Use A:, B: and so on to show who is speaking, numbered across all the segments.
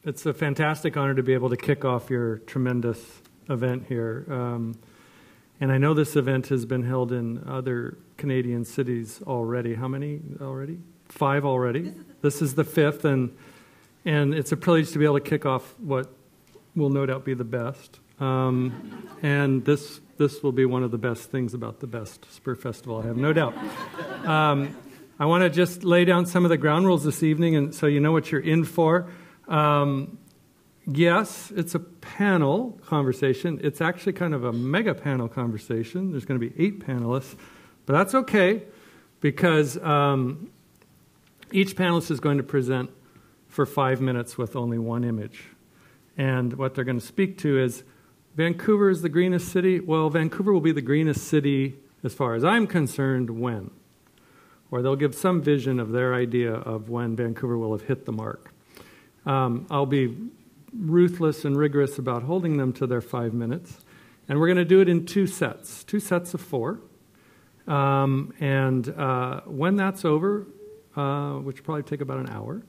A: It's a fantastic honor to be able to kick off your tremendous event here. And I know this event has been held in other Canadian cities already. How many already? 5 already. This is the 5th, and it's a privilege to be able to kick off what will no doubt be the best. And this will be one of the best things about the best SPUR Festival, I have no doubt. I want to just lay down some of the ground rules this evening, and so you know what you're in for. Yes, it's a panel conversation. It's actually kind of a mega panel conversation. There's going to be 8 panelists, but that's okay because each panelist is going to present for 5 minutes with only one image. And what they're going to speak to is, Vancouver is the greenest city. Well, Vancouver will be the greenest city, as far as I'm concerned, when? Or they'll give some vision of their idea of when Vancouver will have hit the mark. I'll be ruthless and rigorous about holding them to their 5 minutes. And we're going to do it in 2 sets of 4. And when that's over, which will probably take about an hour,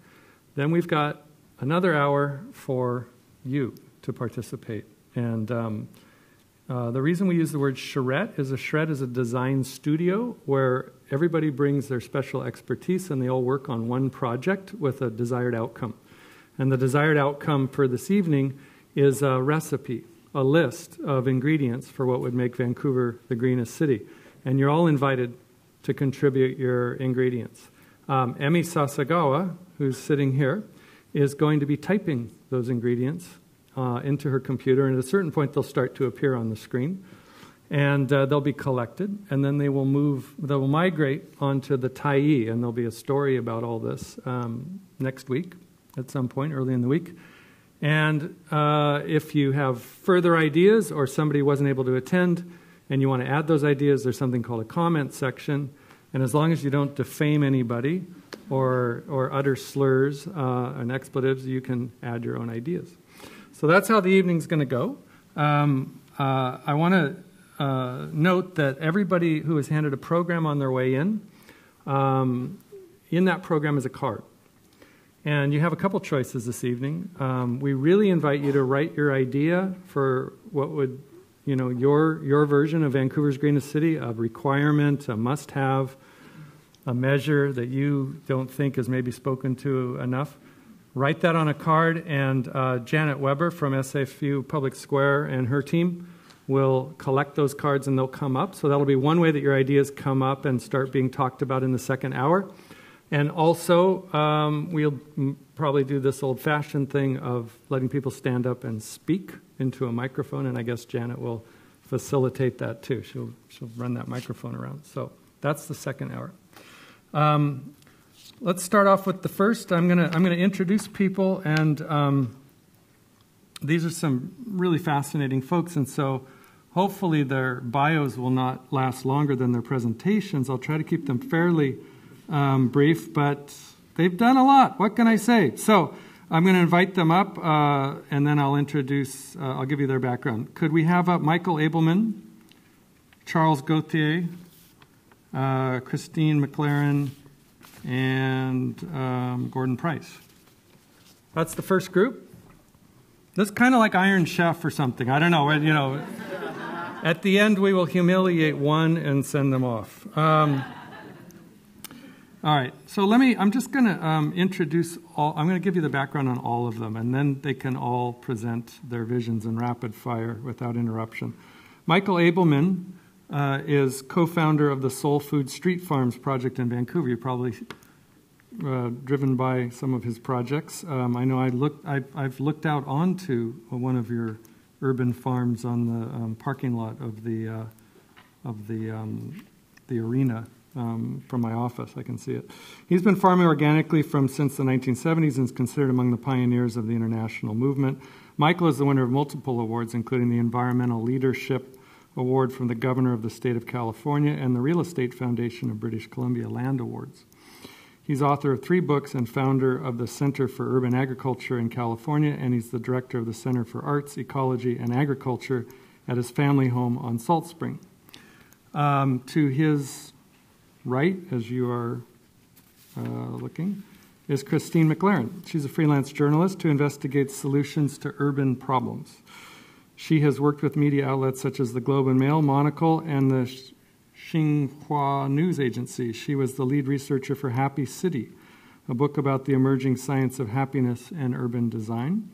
A: then we've got another hour for you to participate. And the reason we use the word charrette is a design studio where everybody brings their special expertise and they all work on one project with a desired outcome. And the desired outcome for this evening is a recipe, a list of ingredients for what would make Vancouver the greenest city. And you're all invited to contribute your ingredients. Emi Sasagawa, who's sitting here, is going to be typing those ingredients into her computer, and at a certain point they'll start to appear on the screen. And they'll be collected, and then they will migrate onto the Tyee, and there'll be a story about all this next week. At some point early in the week. And if you have further ideas or somebody wasn't able to attend and you want to add those ideas, there's something called a comment section. And as long as you don't defame anybody or utter slurs and expletives, you can add your own ideas. So that's how the evening's going to go. I want to note that everybody who is handed a program on their way in that program is a card. And you have a couple choices this evening. We really invite you to write your idea for what would, your version of Vancouver's greenest city, a requirement, a must-have, a measure that you don't think is maybe spoken to enough. Write that on a card, and Janet Weber from SFU Public Square and her team will collect those cards and they'll come up. So that'll be one way that your ideas come up and start being talked about in the second hour. And also, we'll probably do this old-fashioned thing of letting people stand up and speak into a microphone, and I guess Janet will facilitate that too. She'll run that microphone around. So that's the second hour. Let's start off with the first. I'm gonna introduce people, and these are some really fascinating folks, and so hopefully their bios will not last longer than their presentations. I'll try to keep them fairly brief, but they've done a lot. What can I say? So I'm going to invite them up, and then I'll give you their background. Could we have up Michael Ableman, Charles Gauthier, Christine Mclaren, and Gordon Price? That's the first group. This is kind of like Iron Chef or something. I don't know. At the end, we will humiliate one and send them off. All right, so I'm just going to introduce I'm going to give you the background on all of them, and then they can all present their visions in rapid fire without interruption. Michael Ableman is co-founder of the Soul Food Street Farms project in Vancouver. You're probably driven by some of his projects. I know I've looked out onto one of your urban farms on the parking lot of the arena. From my office, I can see it. He's been farming organically since the 1970s and is considered among the pioneers of the international movement. Michael is the winner of multiple awards, including the Environmental Leadership Award from the Governor of the State of California and the Real Estate Foundation of British Columbia Land Awards. He's author of 3 books and founder of the Center for Urban Agriculture in California, and he's the director of the Center for Arts, Ecology, and Agriculture at his family home on Salt Spring. To his right, as you are looking, is Christine Mclaren. She's a freelance journalist who investigates solutions to urban problems. She has worked with media outlets such as the Globe and Mail, Monocle, and the Xinhua News Agency. She was the lead researcher for Happy City, a book about the emerging science of happiness and urban design.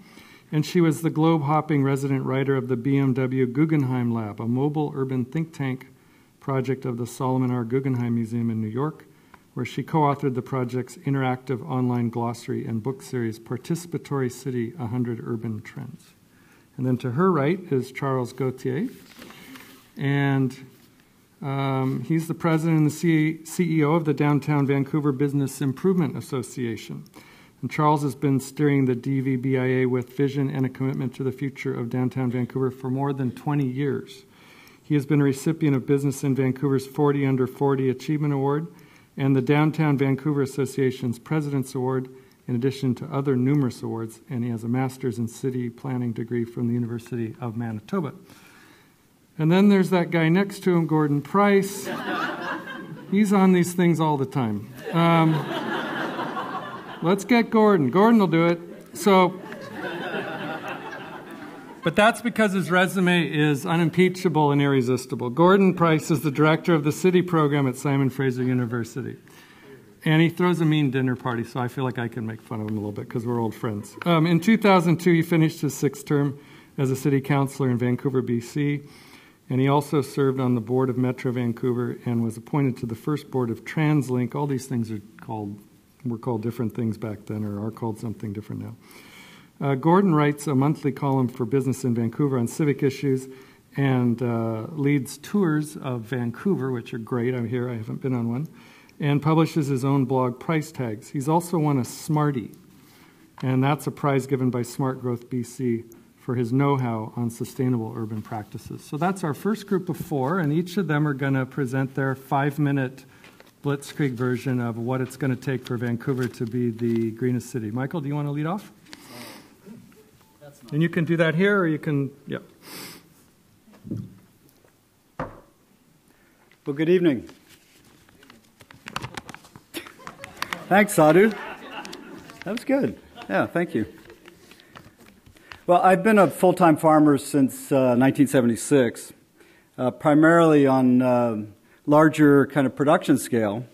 A: And she was the globe-hopping resident writer of the BMW Guggenheim Lab, a mobile urban think tank project of the Solomon R. Guggenheim Museum in New York, where she co-authored the project's interactive online glossary and book series, Participatory City, 100 Urban Trends. And then to her right is Charles Gauthier, and he's the president and the CEO of the Downtown Vancouver Business Improvement Association. And Charles has been steering the DVBIA with vision and a commitment to the future of downtown Vancouver for more than 20 years. He has been a recipient of Business in Vancouver's 40 Under 40 Achievement Award and the Downtown Vancouver Association's President's Award, in addition to other numerous awards, and he has a master's in city planning degree from the University of Manitoba. And then there's that guy next to him, Gordon Price. He's on these things all the time. Let's get Gordon. Gordon will do it. But that's because his resume is unimpeachable and irresistible. Gordon Price is the director of the city program at Simon Fraser University. And he throws a mean dinner party, so I feel like I can make fun of him a little bit because we're old friends. In 2002, he finished his 6th term as a city councillor in Vancouver, BC. And he also served on the board of Metro Vancouver and was appointed to the first board of TransLink. All these things were called different things back then, or are called something different now. Gordon writes a monthly column for Business in Vancouver on civic issues and leads tours of Vancouver, which are great. I'm here, I haven't been on one, and publishes his own blog, Price Tags. He's also won a Smartie, and that's a prize given by Smart Growth BC for his know-how on sustainable urban practices. So that's our first group of 4, and each of them are going to present their 5-minute blitzkrieg version of what it's going to take for Vancouver to be the greenest city. Michael, do you want to lead off? And you can do that here, or you can, yeah.
B: Well, good evening. Thanks, Sadhu. That was good. Yeah, thank you. Well, I've been a full-time farmer since 1976, primarily on larger kind of production scale.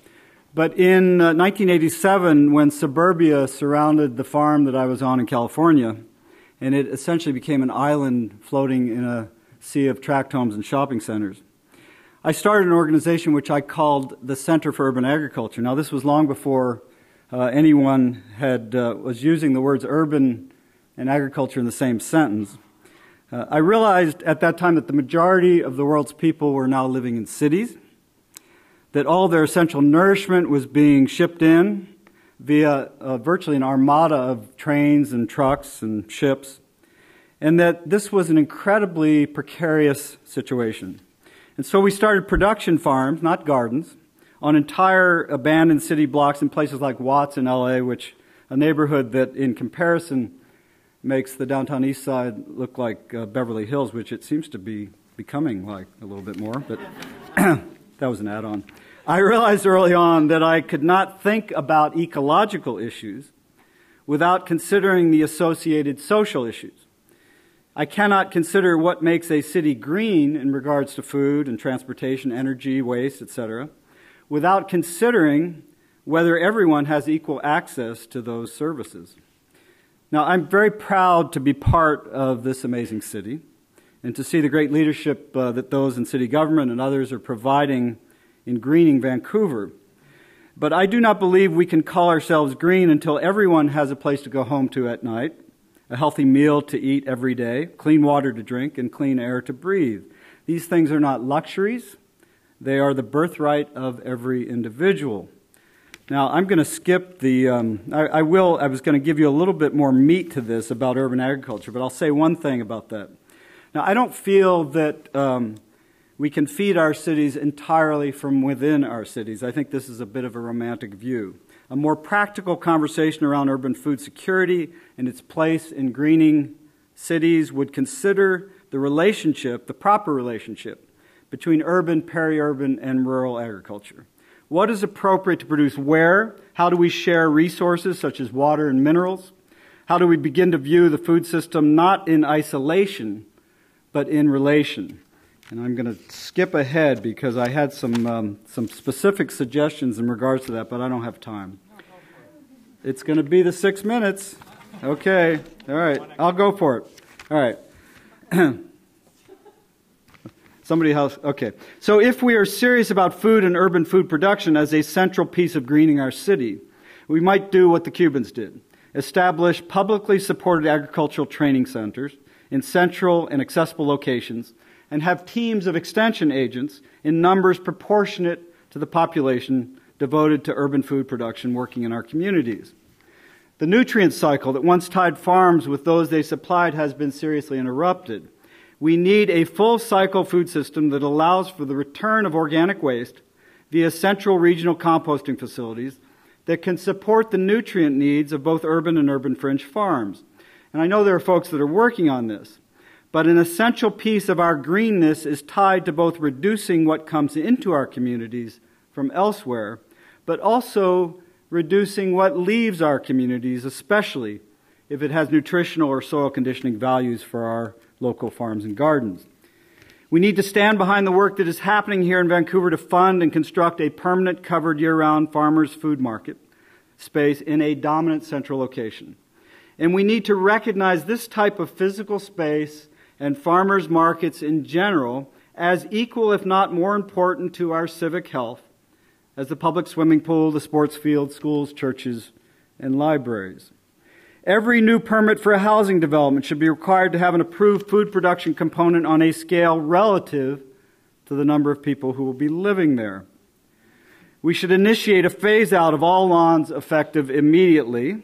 B: But in 1987, when suburbia surrounded the farm that I was on in California, and it essentially became an island floating in a sea of tract homes and shopping centers, I started an organization which I called the Center for Urban Agriculture. Now, this was long before anyone was using the words urban and agriculture in the same sentence. I realized at that time that the majority of the world's people were now living in cities, that all their essential nourishment was being shipped in via virtually an armada of trains and trucks and ships, and that this was an incredibly precarious situation. And so we started production farms, not gardens, on entire abandoned city blocks in places like Watts in LA, which a neighborhood that in comparison makes the downtown east side look like Beverly Hills, which it seems to be becoming like a little bit more, but that was an add-on. I realized early on that I could not think about ecological issues without considering the associated social issues. I cannot consider what makes a city green in regards to food and transportation, energy, waste, etc., without considering whether everyone has equal access to those services. Now, I'm very proud to be part of this amazing city and to see the great leadership that those in city government and others are providing in greening Vancouver. But I do not believe we can call ourselves green until everyone has a place to go home to at night, a healthy meal to eat every day, clean water to drink, and clean air to breathe. These things are not luxuries. They are the birthright of every individual. Now, I'm going to skip the, I was going to give you a little bit more meat to this about urban agriculture, but I'll say one thing about that. Now, I don't feel that we can feed our cities entirely from within our cities. I think this is a bit of a romantic view. A more practical conversation around urban food security and its place in greening cities would consider the relationship, the proper relationship, between urban, peri-urban, and rural agriculture. What is appropriate to produce where? How do we share resources such as water and minerals? How do we begin to view the food system not in isolation, but in relation? And I'm going to skip ahead because I had some specific suggestions in regards to that, but I don't have time. It's going to be the 6 minutes. Okay. All right. I'll go for it. All right. Somebody else. Okay. So if we are serious about food and urban food production as a central piece of greening our city, we might do what the Cubans did. Establish publicly supported agricultural training centers in central and accessible locations and have teams of extension agents in numbers proportionate to the population devoted to urban food production working in our communities. The nutrient cycle that once tied farms with those they supplied has been seriously interrupted. We need a full cycle food system that allows for the return of organic waste via central regional composting facilities that can support the nutrient needs of both urban and urban fringe farms. And I know there are folks that are working on this, but an essential piece of our greenness is tied to both reducing what comes into our communities from elsewhere, but also reducing what leaves our communities, especially if it has nutritional or soil conditioning values for our local farms and gardens. We need to stand behind the work that is happening here in Vancouver to fund and construct a permanent covered year-round farmers' food market space in a dominant central location. And we need to recognize this type of physical space and farmers' markets in general as equal, if not more important, to our civic health as the public swimming pool, the sports field, schools, churches, and libraries. Every new permit for a housing development should be required to have an approved food production component on a scale relative to the number of people who will be living there. We should initiate a phase-out of all lawns effective immediately.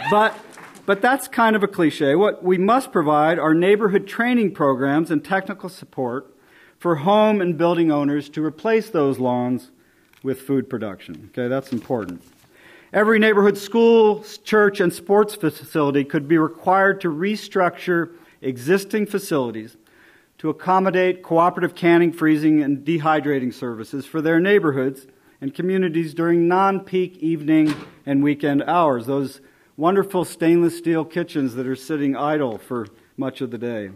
B: But that's kind of a cliche. What we must provide are neighborhood training programs and technical support for home and building owners to replace those lawns with food production. Okay, that's important. Every neighborhood school, church, and sports facility could be required to restructure existing facilities to accommodate cooperative canning, freezing, and dehydrating services for their neighborhoods and communities during non-peak evening and weekend hours. Those wonderful stainless steel kitchens that are sitting idle for much of the day.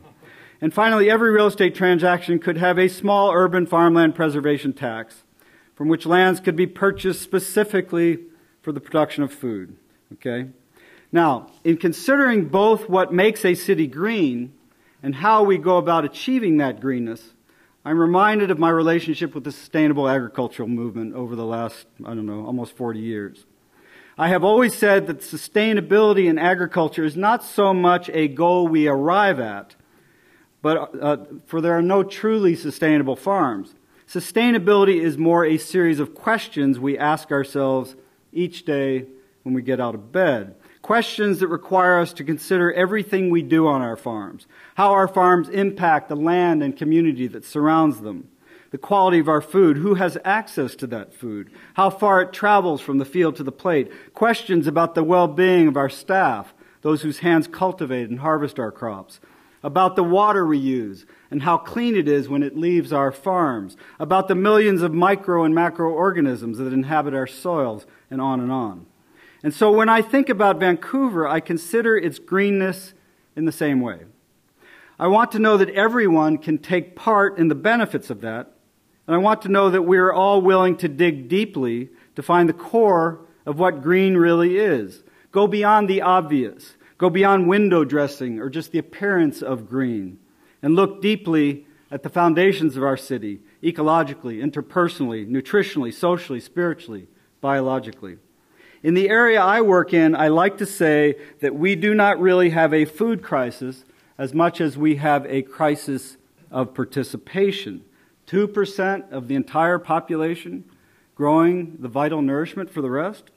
B: And finally, every real estate transaction could have a small urban farmland preservation tax from which lands could be purchased specifically for the production of food. Okay? Now, in considering both what makes a city green and how we go about achieving that greenness, I'm reminded of my relationship with the sustainable agricultural movement over the last, almost 40 years. I have always said that sustainability in agriculture is not so much a goal we arrive at, but for there are no truly sustainable farms. Sustainability is more a series of questions we ask ourselves each day when we get out of bed. Questions that require us to consider everything we do on our farms, how our farms impact the land and community that surrounds them, the quality of our food, who has access to that food, how far it travels from the field to the plate, questions about the well-being of our staff, those whose hands cultivate and harvest our crops, about the water we use and how clean it is when it leaves our farms, about the millions of micro and macroorganisms that inhabit our soils, and on and on. And so when I think about Vancouver, I consider its greenness in the same way. I want to know that everyone can take part in the benefits of that, and I want to know that we are all willing to dig deeply to find the core of what green really is. Go beyond the obvious. Go beyond window dressing or just the appearance of green, and look deeply at the foundations of our city, ecologically, interpersonally, nutritionally, socially, spiritually, biologically. In the area I work in, I like to say that we do not really have a food crisis as much as we have a crisis of participation. 2% of the entire population growing the vital nourishment for the rest.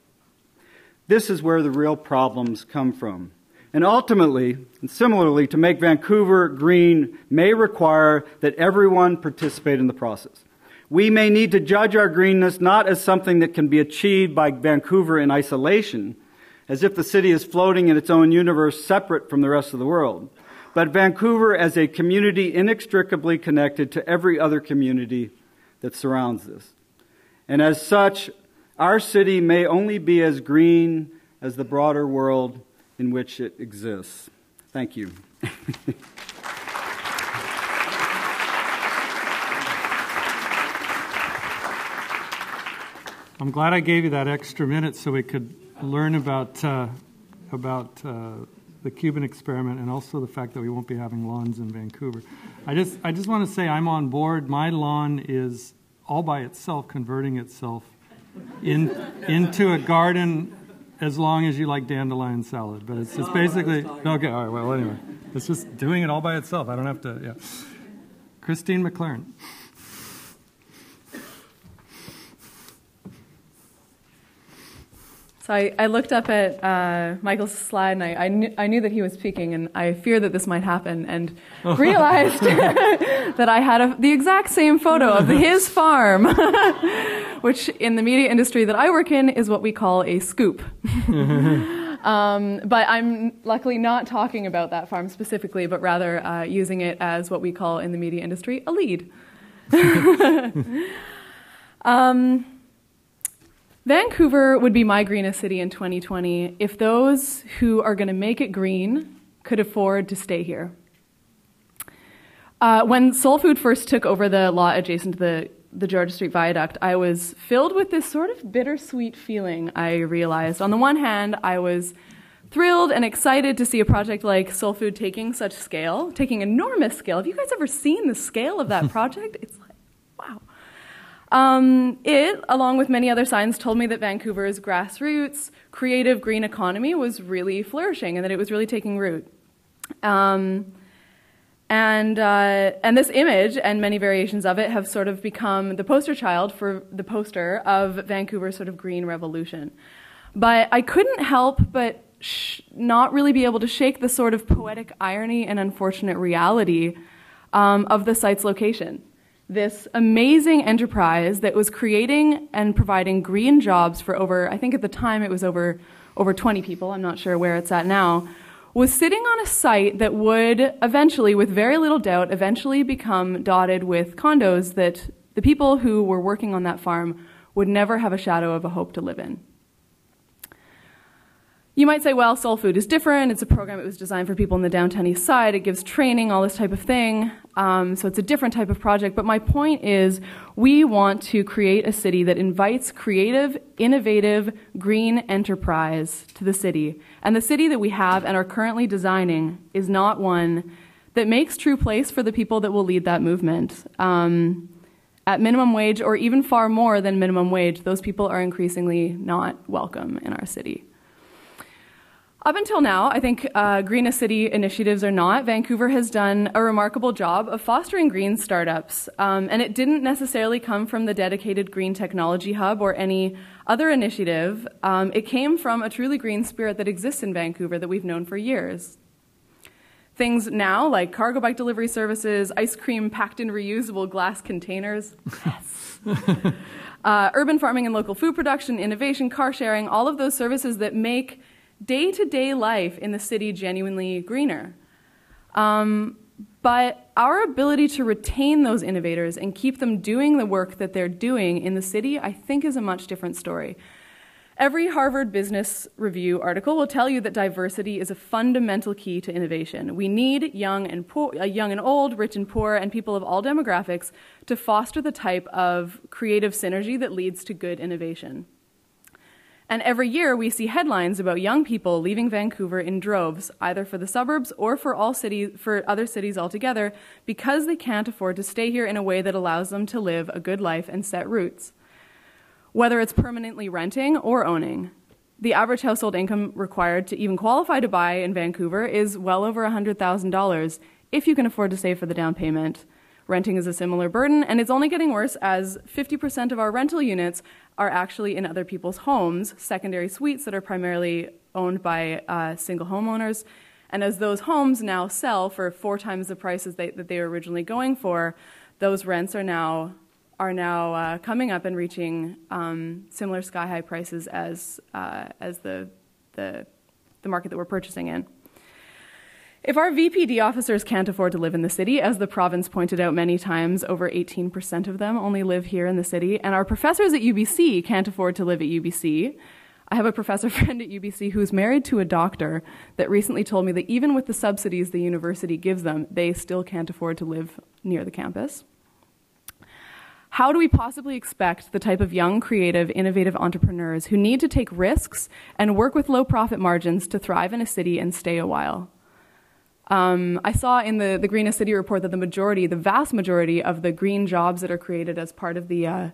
B: This is where the real problems come from. And ultimately, and similarly, to make Vancouver green may require that everyone participate in the process. We may need to judge our greenness not as something that can be achieved by Vancouver in isolation, as if the city is floating in its own universe separate from the rest of the world, but Vancouver as a community inextricably connected to every other community that surrounds this. And as such, our city may only be as green as the broader world in which it exists. Thank you.
A: I'm glad I gave you that extra minute so we could learn about the Cuban experiment and also the fact that we won't be having lawns in Vancouver. I just want to say I'm on board. My lawn is all by itself converting itself into a garden as long as you like dandelion salad. But it's basically, okay, all right, well, anyway. It's just doing it all by itself. I don't have to, yeah. Christine Mclaren.
C: So I looked up at Michael's slide, and I knew that he was speaking, and I feared that this might happen, and realized that I had the exact same photo of his farm, which in the media industry that I work in is what we call a scoop. But I'm luckily not talking about that farm specifically, but rather using it as what we call in the media industry a lead. Vancouver would be my greenest city in 2020 if those who are going to make it green could afford to stay here. When Soul Food first took over the lot adjacent to the Georgia Street Viaduct, I was filled with this sort of bittersweet feeling, I realized. On the one hand, I was thrilled and excited to see a project like Soul Food taking such scale, taking enormous scale. Have you guys ever seen the scale of that project? It's like, wow. It, along with many other signs, told me that Vancouver's grassroots, creative green economy was really flourishing and that it was really taking root. And this image and many variations of it have sort of become the poster child for the poster of Vancouver's sort of green revolution. But I couldn't help but not really be able to shake the sort of poetic irony and unfortunate reality of the site's location. This amazing enterprise that was creating and providing green jobs for over, I think at the time it was over 20 people, I'm not sure where it's at now, was sitting on a site that would eventually, with very little doubt, eventually become dotted with condos that the people who were working on that farm would never have a shadow of a hope to live in. You might say, well, Soul Food is different. It's a program that was designed for people in the downtown east side. It gives training, all this type of thing. So it's a different type of project. But my point is, we want to create a city that invites creative, innovative, green enterprise to the city. And the city that we have and are currently designing is not one that makes true place for the people that will lead that movement. At minimum wage, or even far more than minimum wage, those people are increasingly not welcome in our city. Up until now, I think greenest city initiatives or not, Vancouver has done a remarkable job of fostering green startups. And it didn't necessarily come from the dedicated green technology hub or any other initiative. It came from a truly green spirit that exists in Vancouver that we've known for years. Things now like cargo bike delivery services, ice cream packed in reusable glass containers. Yes. Urban farming and local food production, innovation, car sharing, all of those services that make day-to-day life in the city genuinely greener. But our ability to retain those innovators and keep them doing the work that they're doing in the city, I think, is a much different story. Every Harvard Business Review article will tell you that diversity is a fundamental key to innovation. We need young and old, rich and poor, and people of all demographics to foster the type of creative synergy that leads to good innovation. And every year we see headlines about young people leaving Vancouver in droves, either for the suburbs or for other cities altogether, because they can't afford to stay here in a way that allows them to live a good life and set roots. Whether it's permanently renting or owning, the average household income required to even qualify to buy in Vancouver is well over $100,000 if you can afford to save for the down payment. Renting is a similar burden, and it's only getting worse as 50% of our rental units are actually in other people's homes, secondary suites that are primarily owned by single homeowners. And as those homes now sell for 4 times the prices that they were originally going for, those rents are now coming up and reaching similar sky-high prices as the market that we're purchasing in. If our VPD officers can't afford to live in the city, as the province pointed out many times, over 18% of them only live here in the city, and our professors at UBC can't afford to live at UBC, I have a professor friend at UBC who's married to a doctor that recently told me that even with the subsidies the university gives them, they still can't afford to live near the campus. How do we possibly expect the type of young, creative, innovative entrepreneurs who need to take risks and work with low profit margins to thrive in a city and stay a while? I saw in the Greenest City report that the vast majority of the green jobs that are created as part of the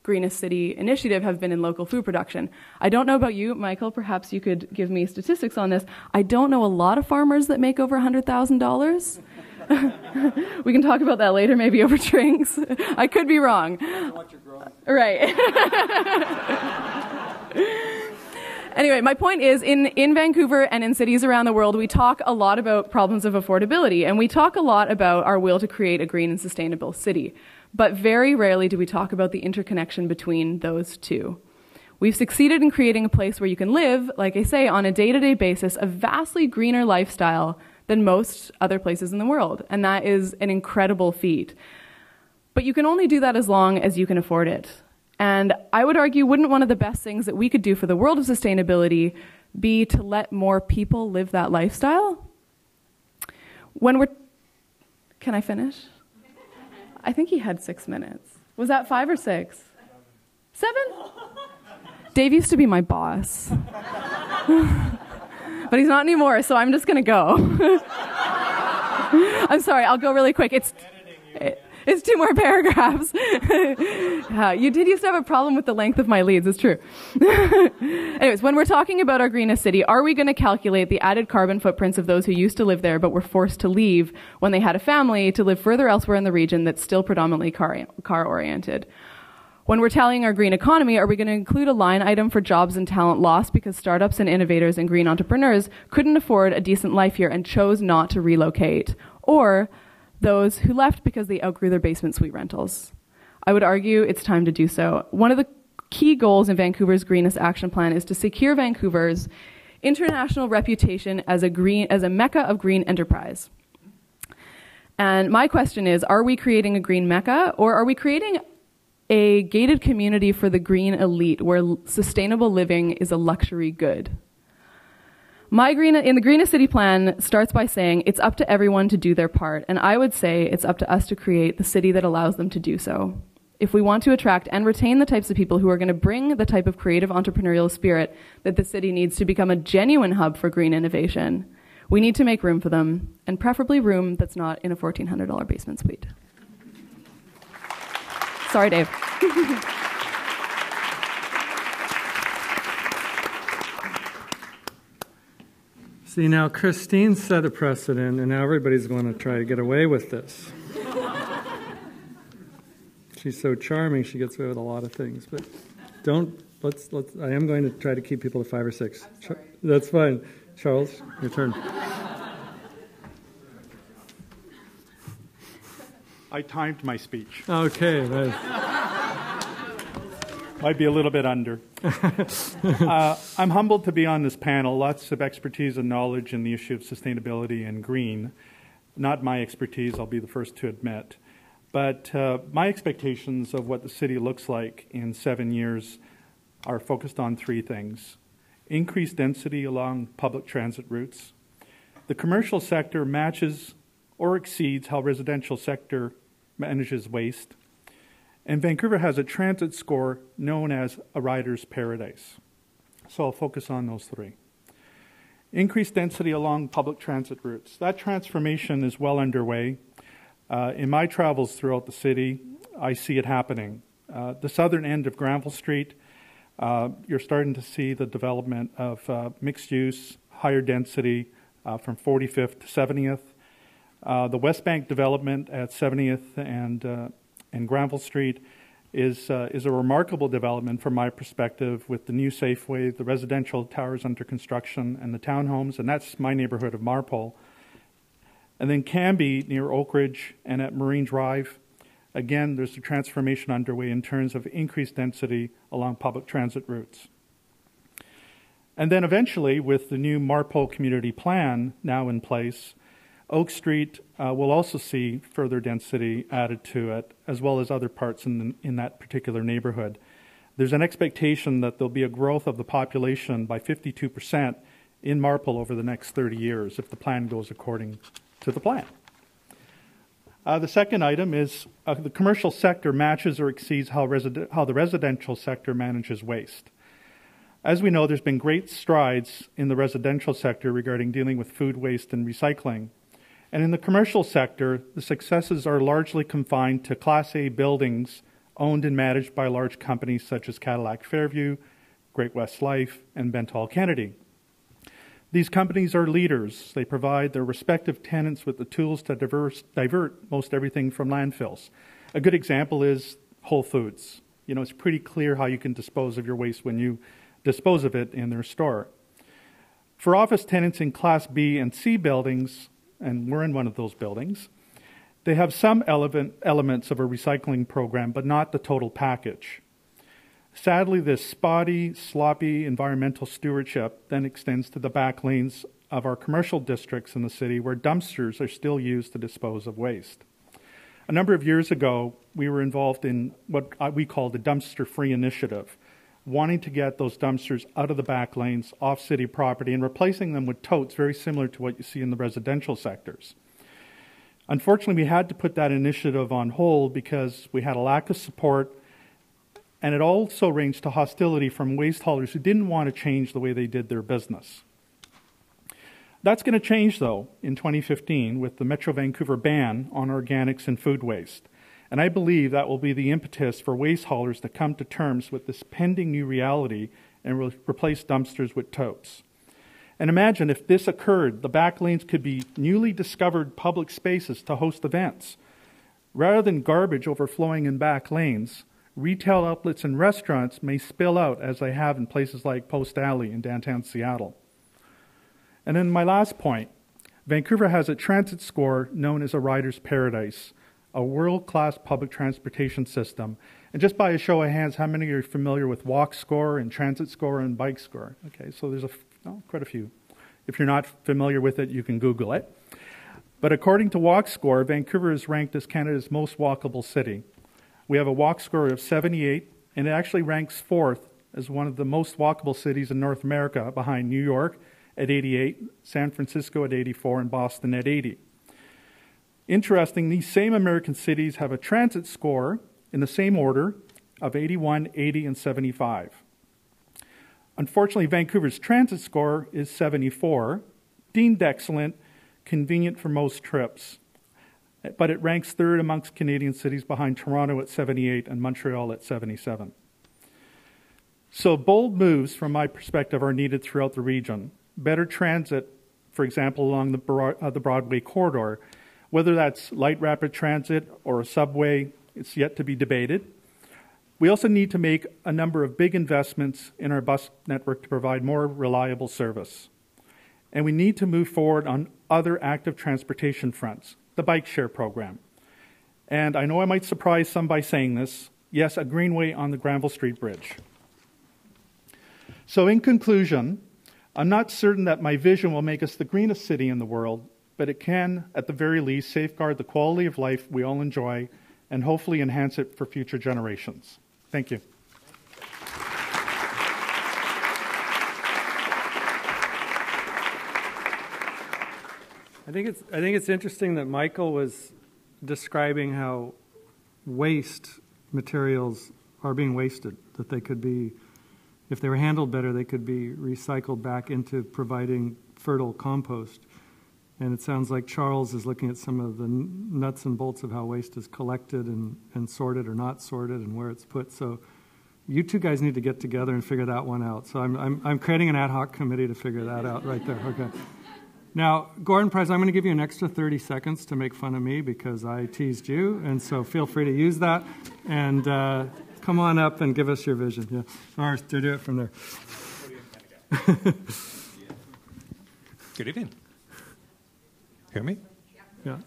C: Greenest City initiative have been in local food production. I don't know about you, Michael, perhaps you could give me statistics on this. I don't know a lot of farmers that make over $100,000. We can talk about that later, maybe over drinks. I could be wrong.
B: What you're growing.
C: Right. Anyway, my point is, in Vancouver and in cities around the world, we talk a lot about problems of affordability, and we talk a lot about our will to create a green and sustainable city. But very rarely do we talk about the interconnection between those two. We've succeeded in creating a place where you can live, like I say, on a day-to-day basis, a vastly greener lifestyle than most other places in the world, and that is an incredible feat. But you can only do that as long as you can afford it. And I would argue, wouldn't one of the best things that we could do for the world of sustainability be to let more people live that lifestyle? Can I finish? I think he had 6 minutes. Was that 5 or 6? 7? Dave used to be my boss. But he's not anymore, so I'm just going to go. I'm sorry, I'll go really quick. It's 2 more paragraphs. You did used to have a problem with the length of my leads, it's true. Anyways, when we're talking about our greenest city, are we going to calculate the added carbon footprints of those who used to live there but were forced to leave when they had a family to live further elsewhere in the region that's still predominantly car-oriented? When we're tallying our green economy, are we going to include a line item for jobs and talent lost because startups and innovators and green entrepreneurs couldn't afford a decent life here and chose not to relocate? Or those who left because they outgrew their basement suite rentals? I would argue it's time to do so. One of the key goals in Vancouver's Greenest Action Plan is to secure Vancouver's international reputation as a mecca of green enterprise. And my question is, are we creating a green mecca, or are we creating a gated community for the green elite where sustainable living is a luxury good? In the Greenest City Plan starts by saying it's up to everyone to do their part, and I would say it's up to us to create the city that allows them to do so. If we want to attract and retain the types of people who are going to bring the type of creative entrepreneurial spirit that the city needs to become a genuine hub for green innovation, we need to make room for them, and preferably room that's not in a $1,400 basement suite. Sorry, Dave.
A: See, now Christine set a precedent, and now everybody's going to try to get away with this. She's so charming, she gets away with a lot of things. But I am going to try to keep people to 5 or 6.
C: I'm sorry.
A: That's fine. Charles, your turn.
D: I timed my speech.
A: Okay, nice.
D: Might be a little bit under. I'm humbled to be on this panel. Lots of expertise and knowledge in the issue of sustainability and green. Not my expertise, I'll be the first to admit. But my expectations of what the city looks like in 7 years are focused on 3 things. Increased density along public transit routes. The commercial sector matches or exceeds how residential sector manages waste. And Vancouver has a transit score known as a rider's paradise. So I'll focus on those 3. Increased density along public transit routes. That transformation is well underway. In my travels throughout the city, I see it happening. The southern end of Granville Street, you're starting to see the development of mixed use, higher density from 45th to 70th. The West Bank development at 70th and Granville Street is a remarkable development from my perspective, with the new Safeway, the residential towers under construction, and the townhomes, and that's my neighborhood of Marpole. And then Cambie near Oak Ridge and at Marine Drive, again, there's a transformation underway in terms of increased density along public transit routes. And then eventually, with the new Marpole Community Plan now in place, Oak Street will also see further density added to it, as well as other parts in that particular neighborhood. There's an expectation that there'll be a growth of the population by 52% in Marpole over the next 30 years if the plan goes according to the plan. The second item is the commercial sector matches or exceeds how the residential sector manages waste. As we know, there's been great strides in the residential sector regarding dealing with food waste and recycling. And in the commercial sector, the successes are largely confined to Class A buildings owned and managed by large companies such as Cadillac Fairview, Great West Life, and Bentall Kennedy. These companies are leaders. They provide their respective tenants with the tools to divert most everything from landfills. A good example is Whole Foods. You know, it's pretty clear how you can dispose of your waste when you dispose of it in their store. For office tenants in Class B and C buildings, and we're in one of those buildings, they have some elements of a recycling program, but not the total package. Sadly, this spotty, sloppy environmental stewardship then extends to the back lanes of our commercial districts in the city where dumpsters are still used to dispose of waste. A number of years ago, we were involved in what we call the dumpster-free initiative, wanting to get those dumpsters out of the back lanes, off city property, and replacing them with totes very similar to what you see in the residential sectors. Unfortunately, we had to put that initiative on hold because we had a lack of support, and it also ranged to hostility from waste haulers who didn't want to change the way they did their business. That's going to change, though, in 2015 with the Metro Vancouver ban on organics and food waste. And I believe that will be the impetus for waste haulers to come to terms with this pending new reality and replace dumpsters with totes. And imagine if this occurred, the back lanes could be newly discovered public spaces to host events. Rather than garbage overflowing in back lanes, retail outlets and restaurants may spill out as they have in places like Post Alley in downtown Seattle. And then my last point, Vancouver has a transit score known as a rider's paradise, a world-class public transportation system. And just by a show of hands, how many are familiar with walk score and transit score and bike score? Okay, so there's quite a few. If you're not familiar with it, you can Google it. But according to Walk Score, Vancouver is ranked as Canada's most walkable city. We have a walk score of 78, and it actually ranks fourth as one of the most walkable cities in North America, behind New York at 88, San Francisco at 84, and Boston at 80. Interesting, these same American cities have a transit score in the same order of 81, 80, and 75. Unfortunately, Vancouver's transit score is 74, deemed excellent, convenient for most trips. But it ranks third amongst Canadian cities behind Toronto at 78 and Montreal at 77. So bold moves, from my perspective, are needed throughout the region. Better transit, for example, along the Broadway corridor, whether that's light rapid transit or a subway, it's yet to be debated. We also need to make a number of big investments in our bus network to provide more reliable service. And we need to move forward on other active transportation fronts, the bike share program. And I know I might surprise some by saying this, yes, a greenway on the Granville Street Bridge. So in conclusion, I'm not certain that my vision will make us the greenest city in the world, but it can, at the very least, safeguard the quality of life we all enjoy and hopefully enhance it for future generations. Thank you.
A: I think it's interesting that Michael was describing how waste materials are being wasted, that they could be, if they were handled better, they could be recycled back into providing fertile compost. And it sounds like Charles is looking at some of the nuts and bolts of how waste is collected and sorted or not sorted and where it's put. So you two guys need to get together and figure that one out. So I'm creating an ad hoc committee to figure that out right there. Okay. Now, Gordon Price, I'm going to give you an extra 30 seconds to make fun of me because I teased you, and so feel free to use that. And come on up and give us your vision. Yeah, or do it from there.
E: Good evening. Hear me?
A: Yeah.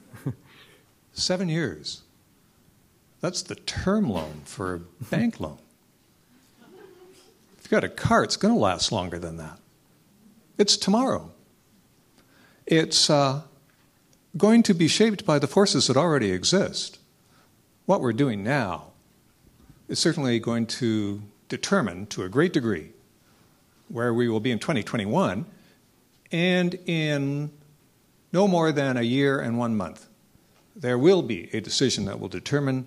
E: 7 years. That's the term loan for a bank loan. If you've got a car, it's going to last longer than that. It's tomorrow. It's going to be shaped by the forces that already exist. What we're doing now is certainly going to determine, to a great degree, where we will be in 2021 and in no more than a year and 1 month. There will be a decision that will determine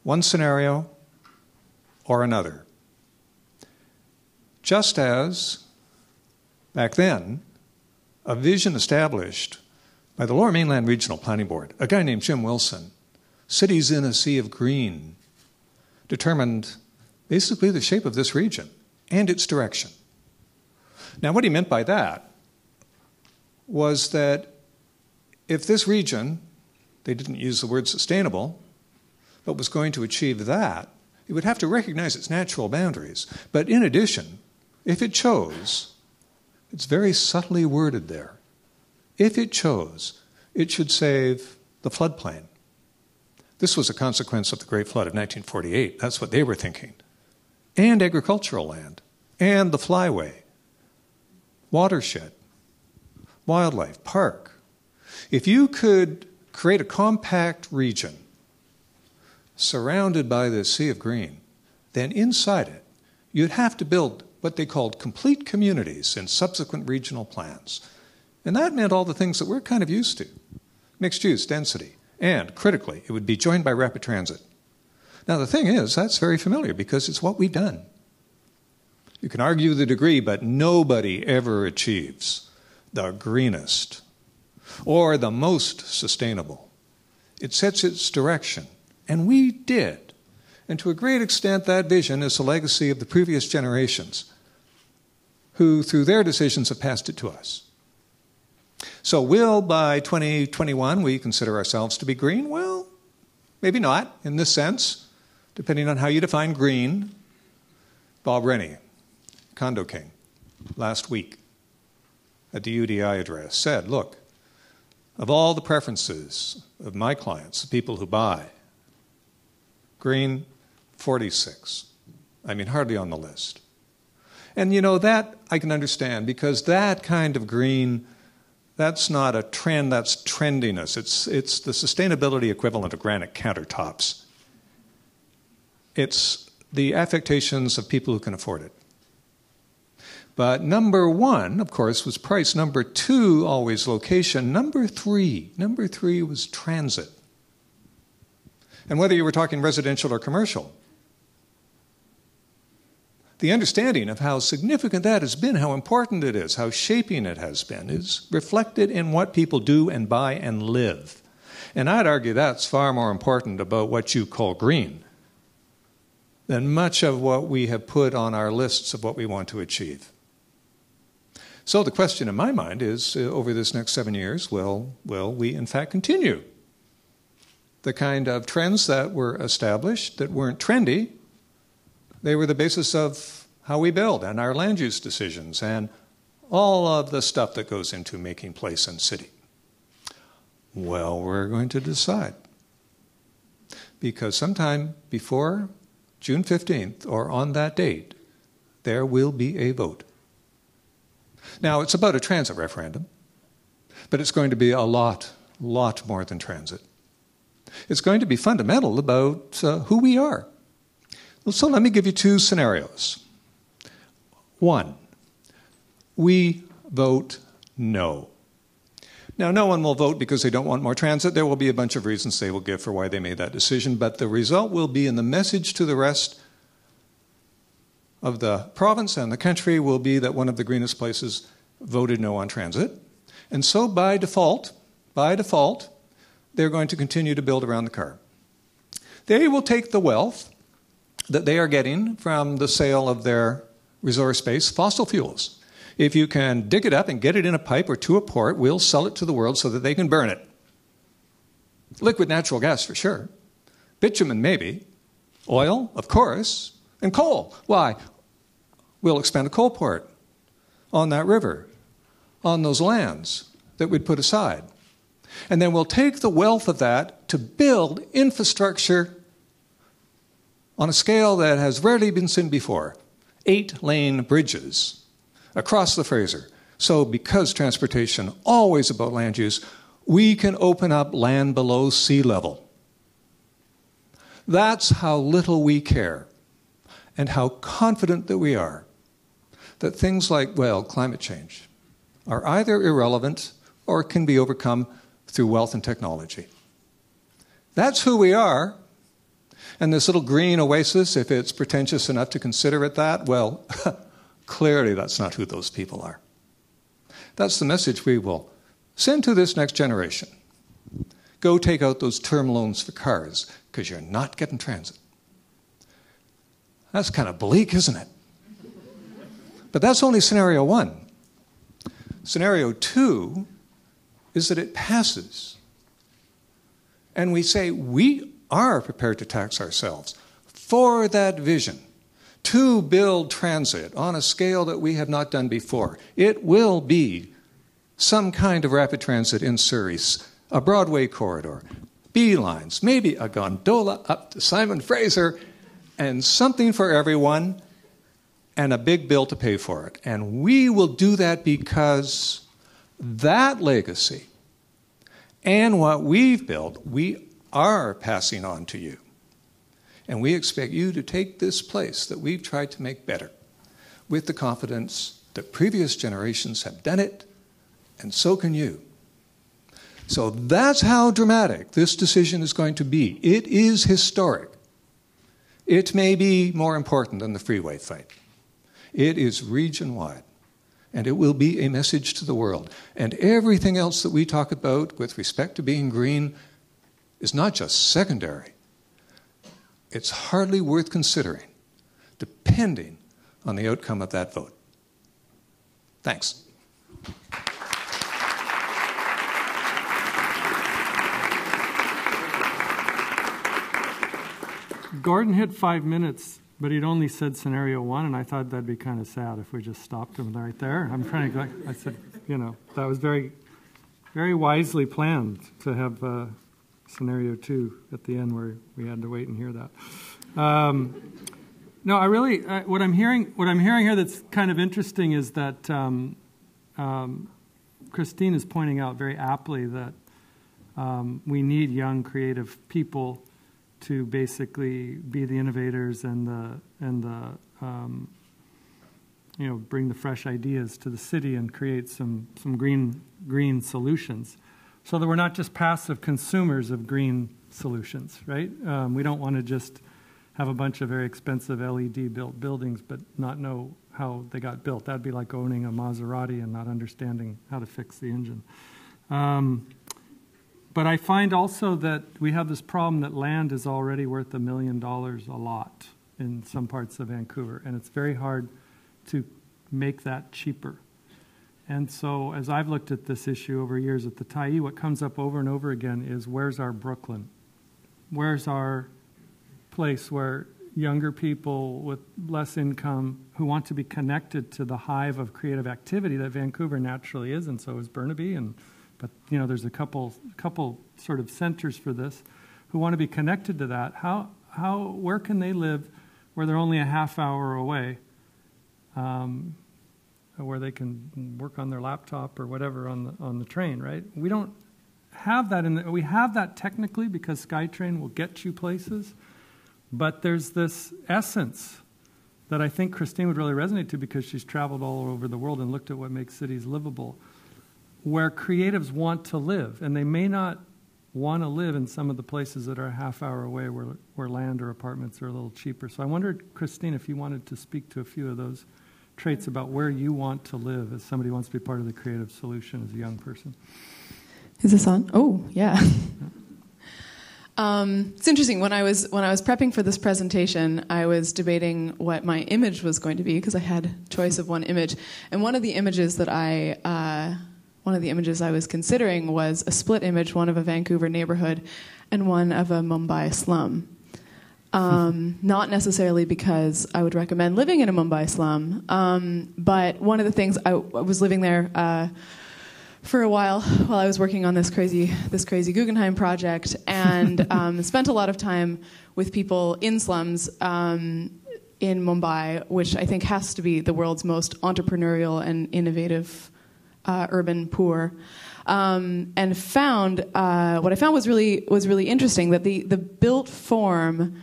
E: one scenario or another. Just as, back then, a vision established by the Lower Mainland Regional Planning Board, a guy named Jim Wilson, cities in a sea of green, determined basically the shape of this region and its direction. Now, what he meant by that was that if this region, they didn't use the word sustainable, but was going to achieve that, it would have to recognize its natural boundaries. But in addition, if it chose, it's very subtly worded there, if it chose, it should save the floodplain. This was a consequence of the Great Flood of 1948. That's what they were thinking. And agricultural land, and the flyway, watershed, wildlife, park. If you could create a compact region surrounded by this sea of green, then inside it, you'd have to build what they called complete communities in subsequent regional plans. And that meant all the things that we're kind of used to. Mixed use, density, and critically, it would be joined by rapid transit. Now the thing is, that's very familiar because it's what we've done. You can argue the degree, but nobody ever achieves the greenest or the most sustainable. It sets its direction, and we did. And to a great extent, that vision is a legacy of the previous generations who, through their decisions, have passed it to us. So will, by 2021, we consider ourselves to be green? Well, maybe not, in this sense, depending on how you define green. Bob Rennie, Condo King, last week at the UDI address, said, look, of all the preferences of my clients, the people who buy, green, 46. I mean, hardly on the list. And you know, that I can understand because that kind of green, that's not a trend, that's trendiness. It's the sustainability equivalent of granite countertops. It's the affectations of people who can afford it. But number one, of course, was price. Number two, always location. Number three was transit. And whether you were talking residential or commercial, the understanding of how significant that has been, how important it is, how shaping it has been, is reflected in what people do and buy and live. And I'd argue that's far more important about what you call green than much of what we have put on our lists of what we want to achieve. So the question in my mind is, over this next 7 years, will we in fact continue the kind of trends that were established that weren't trendy? They were the basis of how we build and our land use decisions and all of the stuff that goes into making place and city. Well, we're going to decide. Because sometime before June 15th or on that date, there will be a vote. Now, it's about a transit referendum, but it's going to be a lot more than transit. It's going to be fundamental about who we are. So let me give you two scenarios. One, we vote no. Now, no one will vote because they don't want more transit. There will be a bunch of reasons they will give for why they made that decision, but the result will be, and the message to the rest of the province and the country will be that one of the greenest places voted no on transit. And so by default, they're going to continue to build around the car. They will take the wealth that they are getting from the sale of their resource base, fossil fuels. If you can dig it up and get it in a pipe or to a port, we'll sell it to the world so that they can burn it. Liquid natural gas for sure. Bitumen maybe. Oil, of course. And coal. Why? We'll expand a coal port on that river, on those lands that we'd put aside. And then we'll take the wealth of that to build infrastructure on a scale that has rarely been seen before. 8-lane bridges across the Fraser So because transportation always about land use, we can open up land below sea level. That's how little we care and how confident that we are that things like, well, climate change are either irrelevant or can be overcome through wealth and technology. That's who we are. And this little green oasis, if it's pretentious enough to consider it that, well, clearly that's not who those people are. That's the message we will send to this next generation. Go take out those term loans for cars, because you're not getting transit. That's kind of bleak, isn't it? But that's only scenario one. Scenario two is that it passes. And we say we are prepared to tax ourselves for that vision, to build transit on a scale that we have not done before. It will be some kind of rapid transit in Surrey, a Broadway corridor, beelines, maybe a gondola up to Simon Fraser, and something for everyone, and a big bill to pay for it. And we will do that because that legacy and what we've built, we are passing on to you. And we expect you to take this place that we've tried to make better with the confidence that previous generations have done it, and so can you. So that's how dramatic this decision is going to be. It is historic. It may be more important than the freeway fight. It is region-wide, and it will be a message to the world. And everything else that we talk about with respect to being green is not just secondary. It's hardly worth considering, depending on the outcome of that vote. Thanks.
A: Gordon hit 5 minutes, but he'd only said scenario one, and I thought that'd be kind of sad if we just stopped him right there. I'm trying to, I said, that was very, very wisely planned to have scenario two at the end where we had to wait and hear that. No, I really, what I'm hearing here that's kind of interesting is that Christine is pointing out very aptly that we need young, creative people to basically be the innovators and bring the fresh ideas to the city and create some green solutions, so that we're not just passive consumers of green solutions, right? We don't want to just have a bunch of very expensive LED built buildings but not know how they got built. That'd be like owning a Maserati and not understanding how to fix the engine. But I find also that we have this problem that land is already worth $1 million a lot in some parts of Vancouver, and it's very hard to make that cheaper. And so as I've looked at this issue over years at the Tyee, what comes up over and over again is, where's our Brooklyn? Where's our place where younger people with less income who want to be connected to the hive of creative activity that Vancouver naturally is, and so is Burnaby, but there's a couple sort of centers for this who want to be connected to that. Where can they live where they're only a half hour away, where they can work on their laptop or whatever on the train, right? We don't have that we have that technically because SkyTrain will get you places, but there's this essence that I think Christine would really resonate to because she's traveled all over the world and looked at what makes cities livable, where creatives want to live, and they may not want to live in some of the places that are a half hour away where land or apartments are a little cheaper. So I wondered, Christine, if you wanted to speak to a few of those traits about where you want to live as somebody who wants to be part of the creative solution as a young person.
C: Is this on? Oh, yeah. It's interesting. When I was prepping for this presentation, I was debating what my image was going to be because I had choice of one image, and one of the images I was considering was a split image, one of a Vancouver neighborhood and one of a Mumbai slum. Not necessarily because I would recommend living in a Mumbai slum, but one of the things, I was living there for a while I was working on this crazy Guggenheim project, and spent a lot of time with people in slums in Mumbai, which I think has to be the world's most entrepreneurial and innovative urban poor, and found what I found was really interesting, that the built form,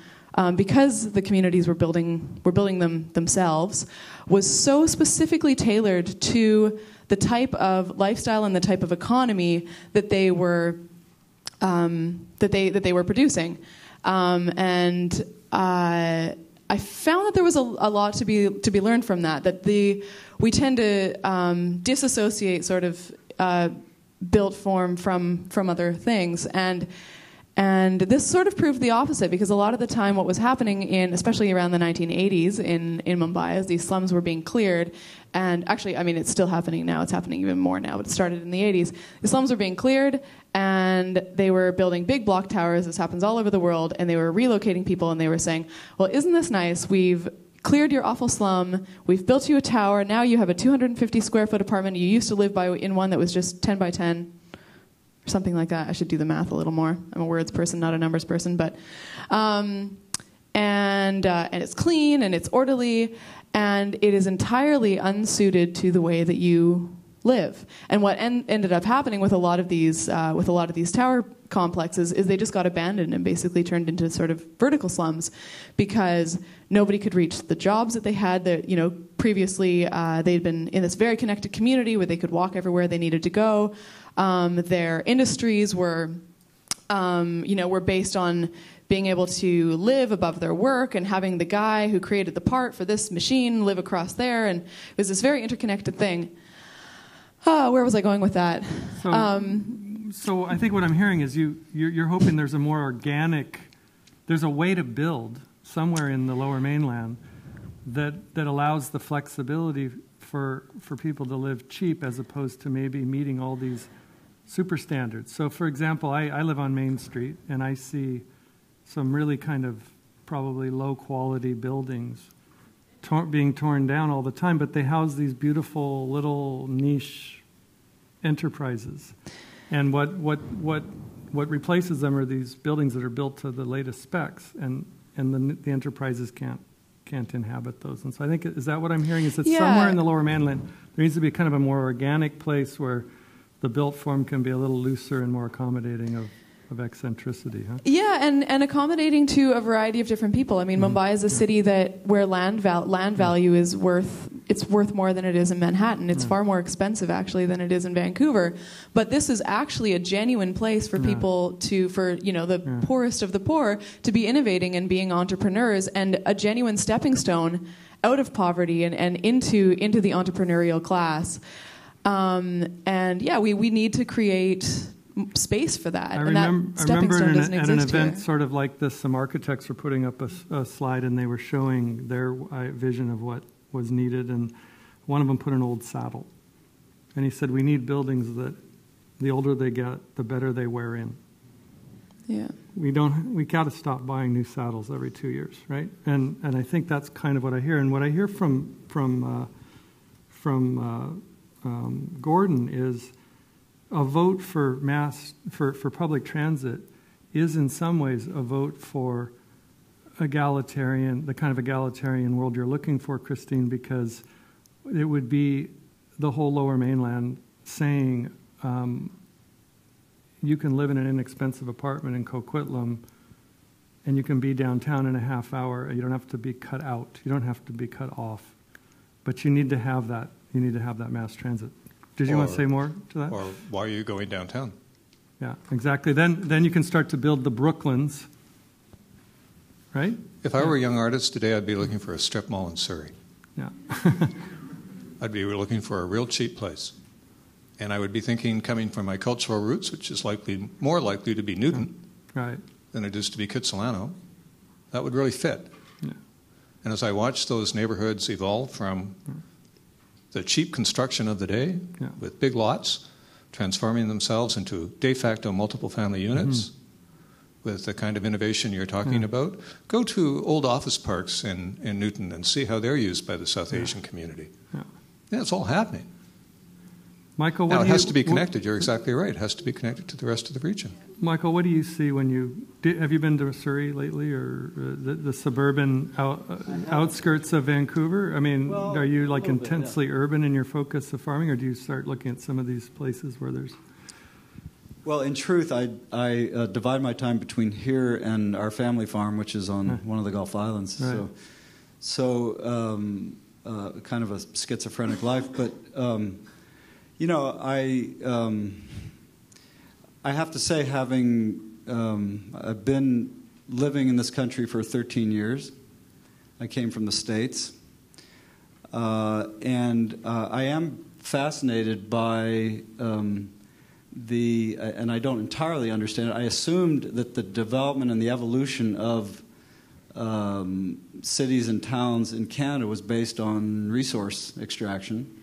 C: because the communities were building them themselves, was so specifically tailored to the type of lifestyle and the type of economy that they were that they were producing, and I found that there was a lot to be learned from that. That we tend to disassociate sort of built form from other things, and this sort of proved the opposite, because a lot of the time what was happening especially around the 1980s in Mumbai, as these slums were being cleared, and actually, I mean, it's still happening now, it's happening even more now, but it started in the 80s. The slums were being cleared, and they were building big block towers. This happens all over the world, and they were relocating people, and they were saying, well, isn't this nice? We've cleared your awful slum, we've built you a tower, now you have a 250 square foot apartment you used to live in one that was just 10 by 10, or something like that. I should do the math a little more. I'm a words person, not a numbers person, but and it's clean and it's orderly, and it is entirely unsuited to the way that you live. And what ended up happening with a lot of these tower complexes is they just got abandoned and basically turned into sort of vertical slums, because nobody could reach the jobs that they had. That, previously they'd been in this very connected community where they could walk everywhere they needed to go. Their industries were based on being able to live above their work and having the guy who created the part for this machine live across there, and it was this very interconnected thing. Where was I going with that?
A: So I think what I'm hearing is you're hoping there's a more organic, there's a way to build somewhere in the Lower Mainland that allows the flexibility for people to live cheap, as opposed to maybe meeting all these super standards. So, for example, I live on Main Street, and I see some really kind of probably low-quality buildings being torn down all the time, but they house these beautiful little niche enterprises. And what replaces them are these buildings that are built to the latest specs, and the enterprises can't inhabit those. And so I think, is that what I'm hearing? Is that somewhere in the Lower Mainland there needs to be kind of a more organic place where the built form can be a little looser and more accommodating of eccentricity, huh? Yeah,
C: and accommodating to a variety of different people. I mean, Mumbai is a city where land value is worth more than it is in Manhattan. It's far more expensive, actually, than it is in Vancouver. But this is actually a genuine place for people the poorest of the poor to be innovating and being entrepreneurs, and a genuine stepping stone out of poverty and into the entrepreneurial class. We need to create space for that. I remember
A: at an event sort of like this, some architects were putting up a slide, and they were showing their vision of what was needed, and one of them put an old saddle. And he said, we need buildings that the older they get, the better they wear in.
C: Yeah.
A: We got to stop buying new saddles every 2 years, right? And I think that's kind of what I hear. And what I hear from Gordon is a vote for public transit is in some ways a vote for the kind of egalitarian world you're looking for, Christine, because it would be the whole Lower Mainland saying you can live in an inexpensive apartment in Coquitlam and you can be downtown in a half hour. You don't have to be cut out. You don't have to be cut off. But you need to have that. You need to have that mass transit. Did you want to say more to that?
E: Or why are you going downtown?
A: Yeah, exactly. Then you can start to build the Brooklyns, right?
E: If I were a young artist today, I'd be looking for a strip mall in Surrey.
A: Yeah.
E: I'd be looking for a real cheap place. And I would be thinking, coming from my cultural roots, which is more likely to be Newton than it is to be Kitsilano, that would really fit. Yeah. And as I watch those neighborhoods evolve from the cheap construction of the day with big lots, transforming themselves into de facto multiple family units with the kind of innovation you're talking about. Go to old office parks in Newton and see how they're used by the South Asian community. Yeah, it's all happening.
A: Michael,
E: now, it has to be connected. You're exactly right. It has to be connected to the rest of the region.
A: Michael, what do you see when have you been to Surrey lately, or the suburban outskirts of Vancouver? I mean, are you like intensely urban in your focus of farming, or do you start looking at some of these places where there's...
B: Well, in truth, I divide my time between here and our family farm, which is on one of the Gulf Islands.
A: Right.
B: So kind of a schizophrenic life. But, I have to say, I've been living in this country for 13 years. I came from the States. And I am fascinated by... and I don't entirely understand it. I assumed that the development and the evolution of cities and towns in Canada was based on resource extraction,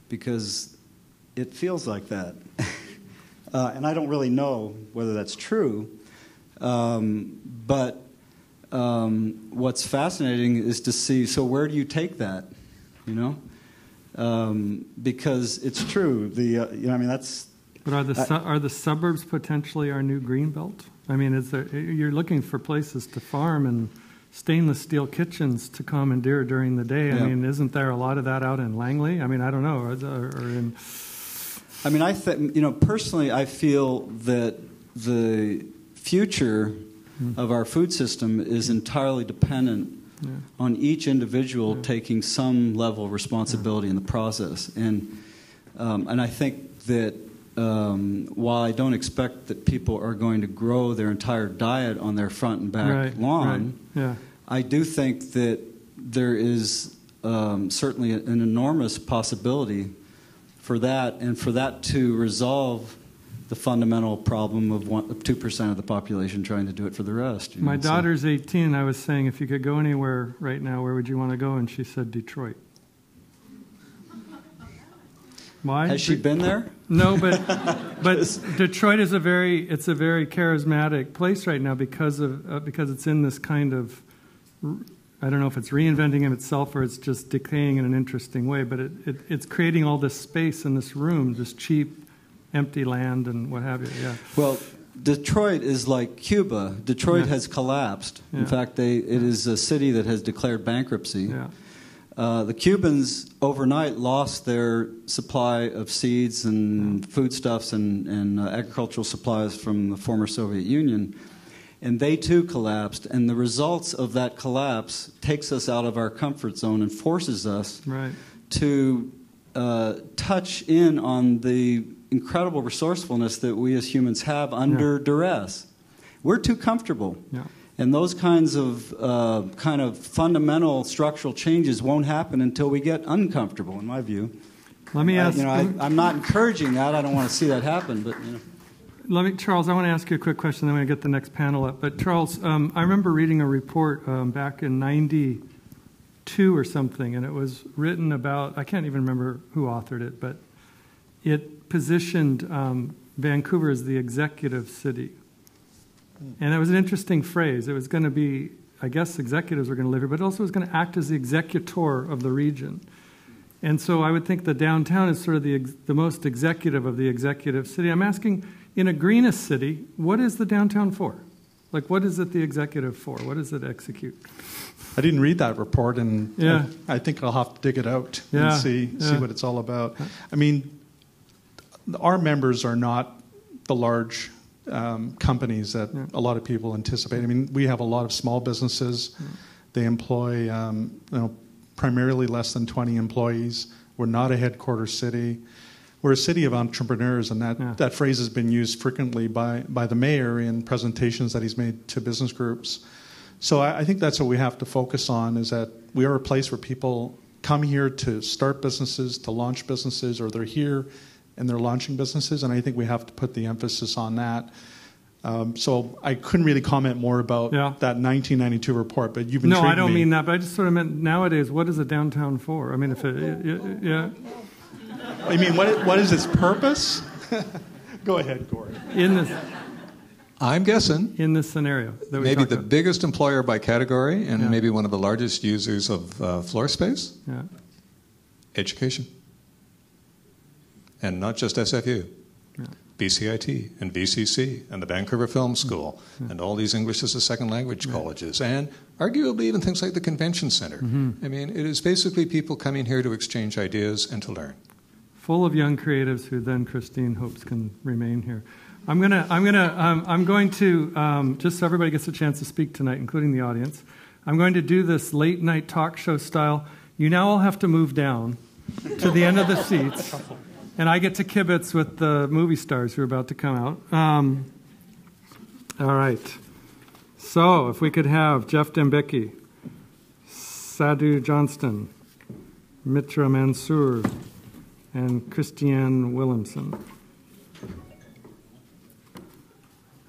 B: because it feels like that. And I don't really know whether that's true. But what's fascinating is to see, so where do you take that, because it's true. That's...
A: But are the suburbs potentially our new green belt? I mean, you're looking for places to farm and stainless steel kitchens to commandeer during the day. I mean, isn't there a lot of that out in Langley? I mean, I don't know, or in...
B: I mean, personally, I feel that the future of our food system is entirely dependent on each individual taking some level of responsibility in the process. And I think that while I don't expect that people are going to grow their entire diet on their front and back lawn, I do think that there is certainly an enormous possibility for that, and for that to resolve the fundamental problem of 2% of the population trying to do it for the rest.
A: My daughter's 18, and I was saying, if you could go anywhere right now, where would you want to go? And she said Detroit. Why?
B: Has she been there?
A: No, but Detroit is a very charismatic place right now because it's in this kind of, I don't know if it's reinventing itself or it's just decaying in an interesting way, but it's creating all this space in this room, this cheap, empty land and what have you. Yeah.
B: Well, Detroit is like Cuba. Detroit has collapsed. In fact, it is a city that has declared bankruptcy. Yeah. The Cubans overnight lost their supply of seeds and foodstuffs and agricultural supplies from the former Soviet Union, and they too collapsed. And the results of that collapse takes us out of our comfort zone and forces us to touch in on the incredible resourcefulness that we as humans have under duress. We're too comfortable. Yeah. And those kinds of kind of fundamental structural changes won't happen until we get uncomfortable, in my view.
A: Let me ask.
B: I'm not encouraging that. I don't want to see that happen. But
A: Charles, I want to ask you a quick question. Then I'm going to get the next panel up. But Charles, I remember reading a report back in '92 or something, and it was written about. I can't even remember who authored it, but it positioned Vancouver as the executive city. And it was an interesting phrase. It was going to be, I guess executives were going to live here, but it also was going to act as the executor of the region. And so I would think the downtown is sort of the most executive of the executive city. I'm asking, in a greenest city, what is the downtown for? Like, what is it the executive for? What does it execute?
D: I didn't read that report, and I think I'll have to dig it out and see what it's all about. I mean, our members are not the large companies that a lot of people anticipate. I mean, we have a lot of small businesses. They employ, primarily less than 20 employees. We're not a headquarters city. We're a city of entrepreneurs, and that phrase has been used frequently by the mayor in presentations that he's made to business groups. So I think that's what we have to focus on, is that we are a place where people come here to start businesses, to launch businesses, or they're here and they're launching businesses, and I think we have to put the emphasis on that. So I couldn't really comment more about that 1992 report, but you've intrigued me.
A: No, I don't mean that, but I just sort of meant nowadays, what is a downtown for? I mean, if
D: I mean, what is its purpose? Go ahead, Gord.
E: I'm guessing.
A: In this scenario. That
E: maybe the biggest employer by category and maybe one of the largest users of floor space. Yeah. Education. And not just SFU. Yeah. BCIT and VCC and the Vancouver Film School and all these English as a second language colleges and arguably even things like the Convention Center. I mean, it is basically people coming here to exchange ideas and to learn.
A: Full of young creatives who then Christine hopes can remain here. I'm going to just so everybody gets a chance to speak tonight, including the audience. I'm going to do this late night talk show style. You now all have to move down to the end of the seats. And I get to kibitz with the movie stars who are about to come out. All right. So, if we could have Geoff Dembicki, Sadhu Johnston, Mitra Mansour, and Christianne Wilhelmson.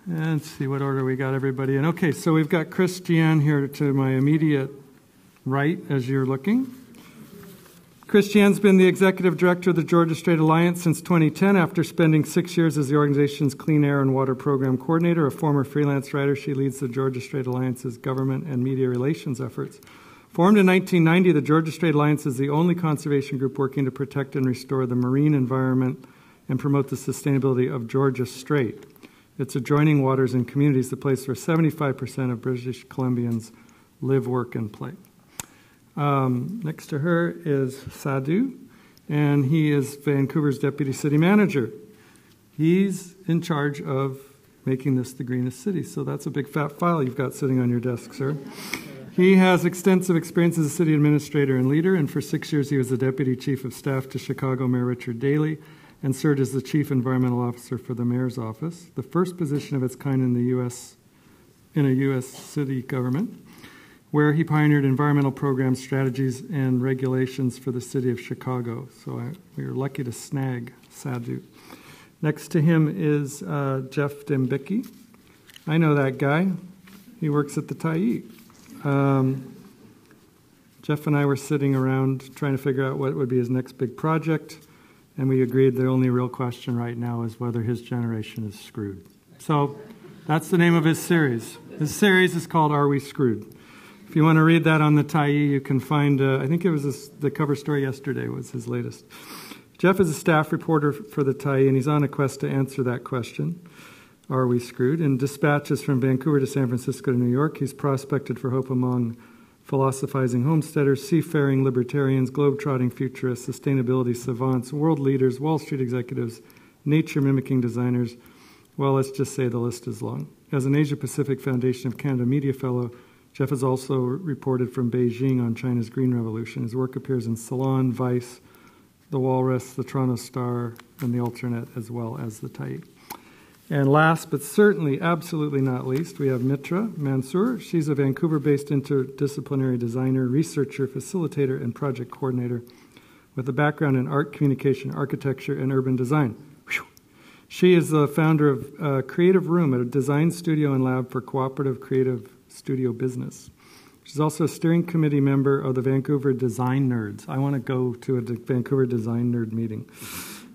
A: And let's see what order we got everybody in. Okay, so we've got Christianne here to my immediate right as you're looking. Christianne's been the executive director of the Georgia Strait Alliance since 2010 after spending 6 years as the organization's Clean Air and Water Program Coordinator. A former freelance writer, she leads the Georgia Strait Alliance's government and media relations efforts. Formed in 1990, the Georgia Strait Alliance is the only conservation group working to protect and restore the marine environment and promote the sustainability of Georgia Strait. Its adjoining waters and communities, the place where 75% of British Columbians live, work, and play. Next to her is Sadhu, and he is Vancouver's deputy city manager. He's in charge of making this the greenest city, so that's a big fat file you've got sitting on your desk, sir. He has extensive experience as a city administrator and leader, and for 6 years he was the deputy chief of staff to Chicago Mayor Richard Daley and served as the chief environmental officer for the mayor's office, the first position of its kind in a U.S. city government, where he pioneered environmental programs, strategies, and regulations for the city of Chicago. So we were lucky to snag Sadhu. Next to him is Geoff Dembicki. I know that guy. He works at the Tyee. Geoff and I were sitting around trying to figure out what would be his next big project, and we agreed the only real question right now is whether his generation is screwed. So that's the name of his series. His series is called Are We Screwed? If you want to read that on the Tyee, you can find, I think it was the cover story yesterday was his latest. Geoff is a staff reporter for the Tyee, and he's on a quest to answer that question, are we screwed? In dispatches from Vancouver to San Francisco to New York, he's prospected for hope among philosophizing homesteaders, seafaring libertarians, globe-trotting futurists, sustainability savants, world leaders, Wall Street executives, nature-mimicking designers. Well, let's just say the list is long. As an Asia-Pacific Foundation of Canada Media Fellow, Geoff has also reported from Beijing on China's Green Revolution. His work appears in Salon, Vice, The Walrus, The Toronto Star, and The Alternate, as well as the Tyee. And last, but certainly absolutely not least, we have Mitra Mansour. She's a Vancouver-based interdisciplinary designer, researcher, facilitator, and project coordinator with a background in art, communication, architecture, and urban design. She is the founder of Creative Room, a design studio and lab for cooperative creative studio business. She's also a steering committee member of the Vancouver Design Nerds. I want to go to a Vancouver Design Nerd meeting.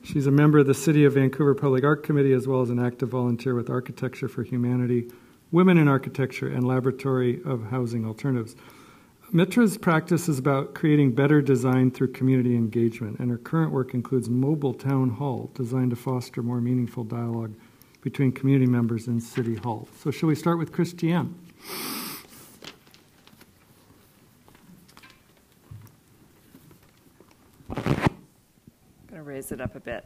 A: She's a member of the City of Vancouver Public Art Committee, as well as an active volunteer with Architecture for Humanity, Women in Architecture, and Laboratory of Housing Alternatives. Mitra's practice is about creating better design through community engagement, and her current work includes Mobile Town Hall, designed to foster more meaningful dialogue between community members in City Hall. So shall we start with Christianne?
F: Raise it up a bit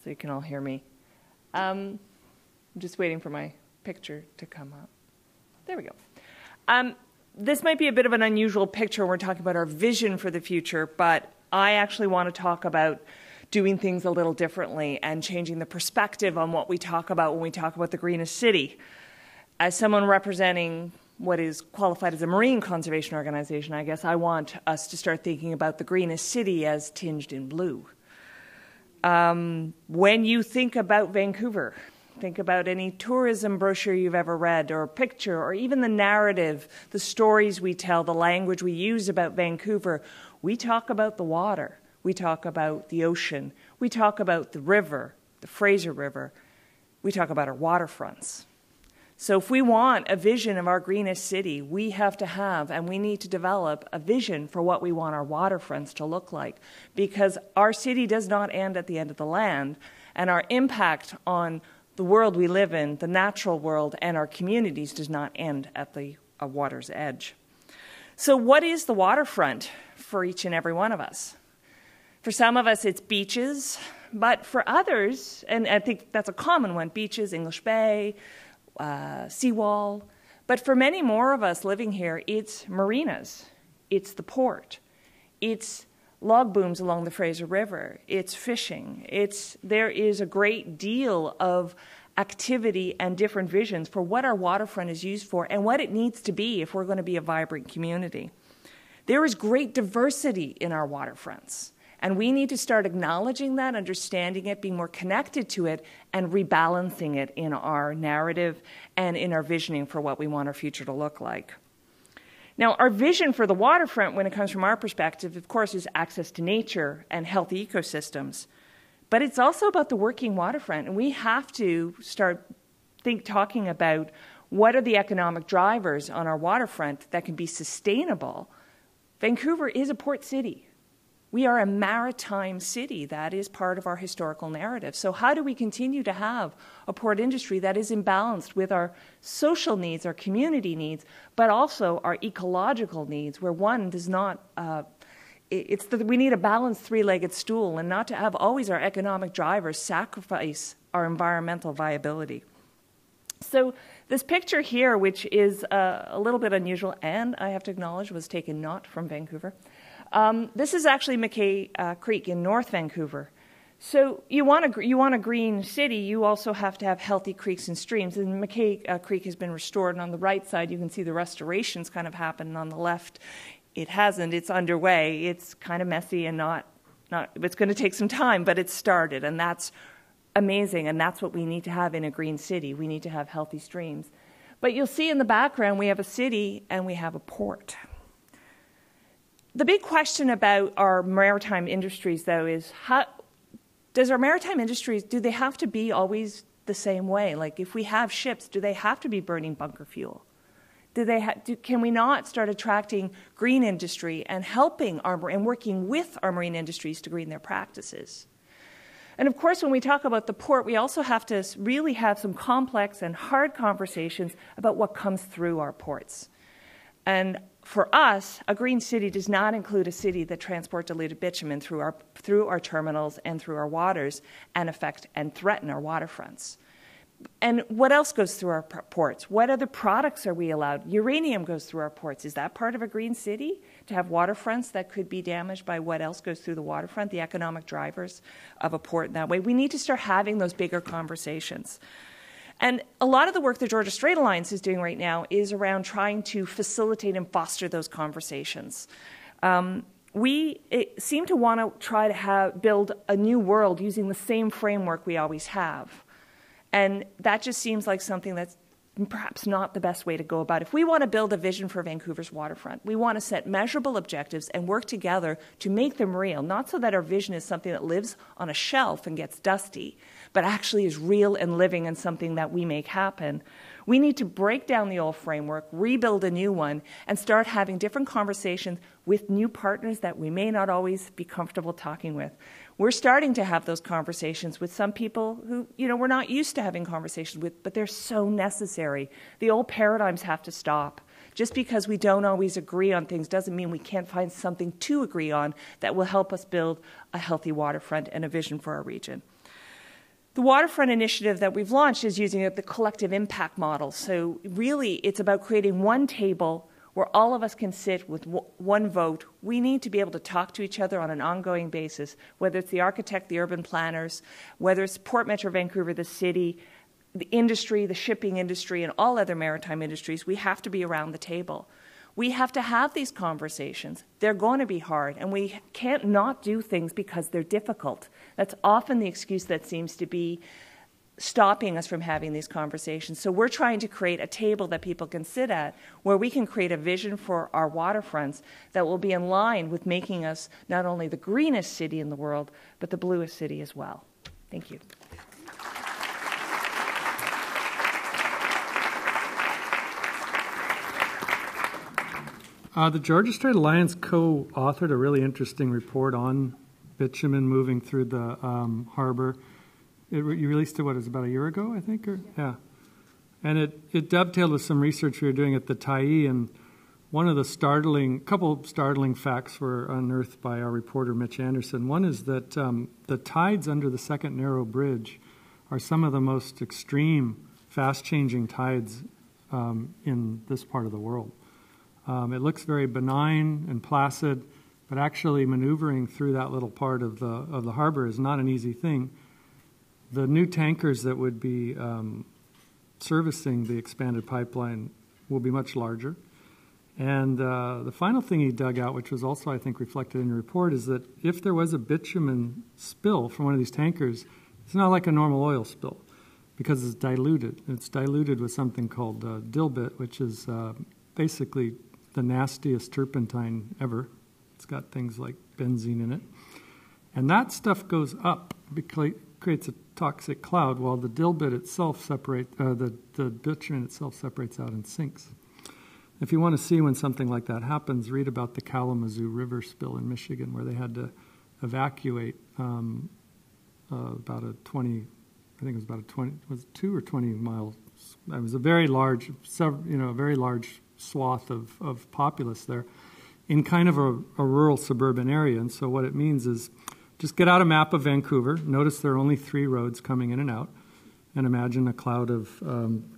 F: so you can all hear me. I'm just waiting for my picture to come up. There we go. This might be a bit of an unusual picture when we're talking about our vision for the future, but I actually want to talk about doing things a little differently and changing the perspective on what we talk about when we talk about the greenest city. As someone representing what is qualified as a marine conservation organization, I guess I want us to start thinking about the greenest city as tinged in blue. When you think about Vancouver, think about any tourism brochure you've ever read or picture or even the narrative, the stories we tell, the language we use about Vancouver. We talk about the water. We talk about the ocean. We talk about the river, the Fraser River. We talk about our waterfronts. So if we want a vision of our greenest city, we have to have, and we need to develop a vision for what we want our waterfronts to look like, because our city does not end at the end of the land, and our impact on the world we live in, the natural world, and our communities does not end at the water's edge. So what is the waterfront for each and every one of us? For some of us, it's beaches, but for others, and I think that's a common one, beaches, English Bay, seawall. But for many more of us living here, it's marinas, it's the port, it's log booms along the Fraser River, it's fishing. There is a great deal of activity and different visions for what our waterfront is used for and what it needs to be if we're going to be a vibrant community. There is great diversity in our waterfronts, and we need to start acknowledging that, understanding it, being more connected to it, and rebalancing it in our narrative and in our visioning for what we want our future to look like. Now, our vision for the waterfront, when it comes from our perspective, of course, is access to nature and healthy ecosystems. But it's also about the working waterfront, and we have to start talking about what are the economic drivers on our waterfront that can be sustainable. Vancouver is a port city. We are a maritime city. That is part of our historical narrative. So how do we continue to have a port industry that is imbalanced with our social needs, our community needs, but also our ecological needs, where one does not... we need a balanced three-legged stool, and not to have always our economic drivers sacrifice our environmental viability. So this picture here, which is a little bit unusual, and I have to acknowledge was taken not from Vancouver, this is actually McKay Creek in North Vancouver. So you want a green city, you also have to have healthy creeks and streams. And McKay Creek has been restored, and on the right side you can see the restorations kind of happen, and on the left it hasn't. It's underway. It's kind of messy and not it's going to take some time, but it's started, and that's amazing, and that's what we need to have in a green city. We need to have healthy streams. But you'll see in the background we have a city and we have a port. The big question about our maritime industries, though, is does our maritime industries, do they have to be always the same way? Like, if we have ships, do they have to be burning bunker fuel? Can we not start attracting green industry and helping and working with our marine industries to green their practices? And of course, when we talk about the port, we also have to really have some complex and hard conversations about what comes through our ports. And for us, a green city does not include a city that transports diluted bitumen through our terminals and through our waters and affect and threaten our waterfronts. And what else goes through our ports? What other products are we allowed? Uranium goes through our ports. Is that part of a green city? To have waterfronts that could be damaged by what else goes through the waterfront, the economic drivers of a port in that way? We need to start having those bigger conversations. And a lot of the work the Georgia Strait Alliance is doing right now is around trying to facilitate and foster those conversations. We seem to want to try to build a new world using the same framework we always have. And that just seems like something that's perhaps not the best way to go about it. If we want to build a vision for Vancouver's waterfront, we want to set measurable objectives and work together to make them real, not so that our vision is something that lives on a shelf and gets dusty, but actually is real and living and something that we make happen. We need to break down the old framework, rebuild a new one, and start having different conversations with new partners that we may not always be comfortable talking with. We're starting to have those conversations with some people who, we're not used to having conversations with, but they're so necessary. The old paradigms have to stop. Just because we don't always agree on things doesn't mean we can't find something to agree on that will help us build a healthy waterfront and a vision for our region. The waterfront initiative that we've launched is using the collective impact model. So really, it's about creating one table where all of us can sit with one vote. We need to be able to talk to each other on an ongoing basis, whether it's the architect, the urban planners, whether it's Port Metro Vancouver, the city, the industry, the shipping industry, and all other maritime industries. We have to be around the table. We have to have these conversations. They're going to be hard, and we can't not do things because they're difficult. That's often the excuse that seems to be stopping us from having these conversations. So we're trying to create a table that people can sit at where we can create a vision for our waterfronts that will be in line with making us not only the greenest city in the world, but the bluest city as well. Thank you.
A: The Georgia Strait Alliance co-authored a really interesting report on bitumen moving through the harbor. You released it, what, it was about a year ago, I think? Yeah. And it dovetailed with some research we were doing at the Tyee, and one of the couple startling facts were unearthed by our reporter, Mitch Anderson. One is that the tides under the Second Narrow Bridge are some of the most extreme, fast-changing tides in this part of the world. It looks very benign and placid, but actually maneuvering through that little part of the harbor is not an easy thing. The new tankers that would be servicing the expanded pipeline will be much larger. And the final thing he dug out, which was also, I think, reflected in your report, is that if there was a bitumen spill from one of these tankers, it's not like a normal oil spill because it's diluted. It's diluted with something called dilbit, which is basically the nastiest turpentine ever. It's got things like benzene in it. And that stuff goes up because it creates a toxic cloud while the dilbit itself the bitumen itself separates out and sinks. If you want to see when something like that happens, read about the Kalamazoo River spill in Michigan, where they had to evacuate about a 20, I think it was about a 20, was it 2 or 20 miles. It was a very large, very large swath of populace there in kind of a rural suburban area. And so what it means is just get out a map of Vancouver, notice there are only 3 roads coming in and out, and imagine a cloud of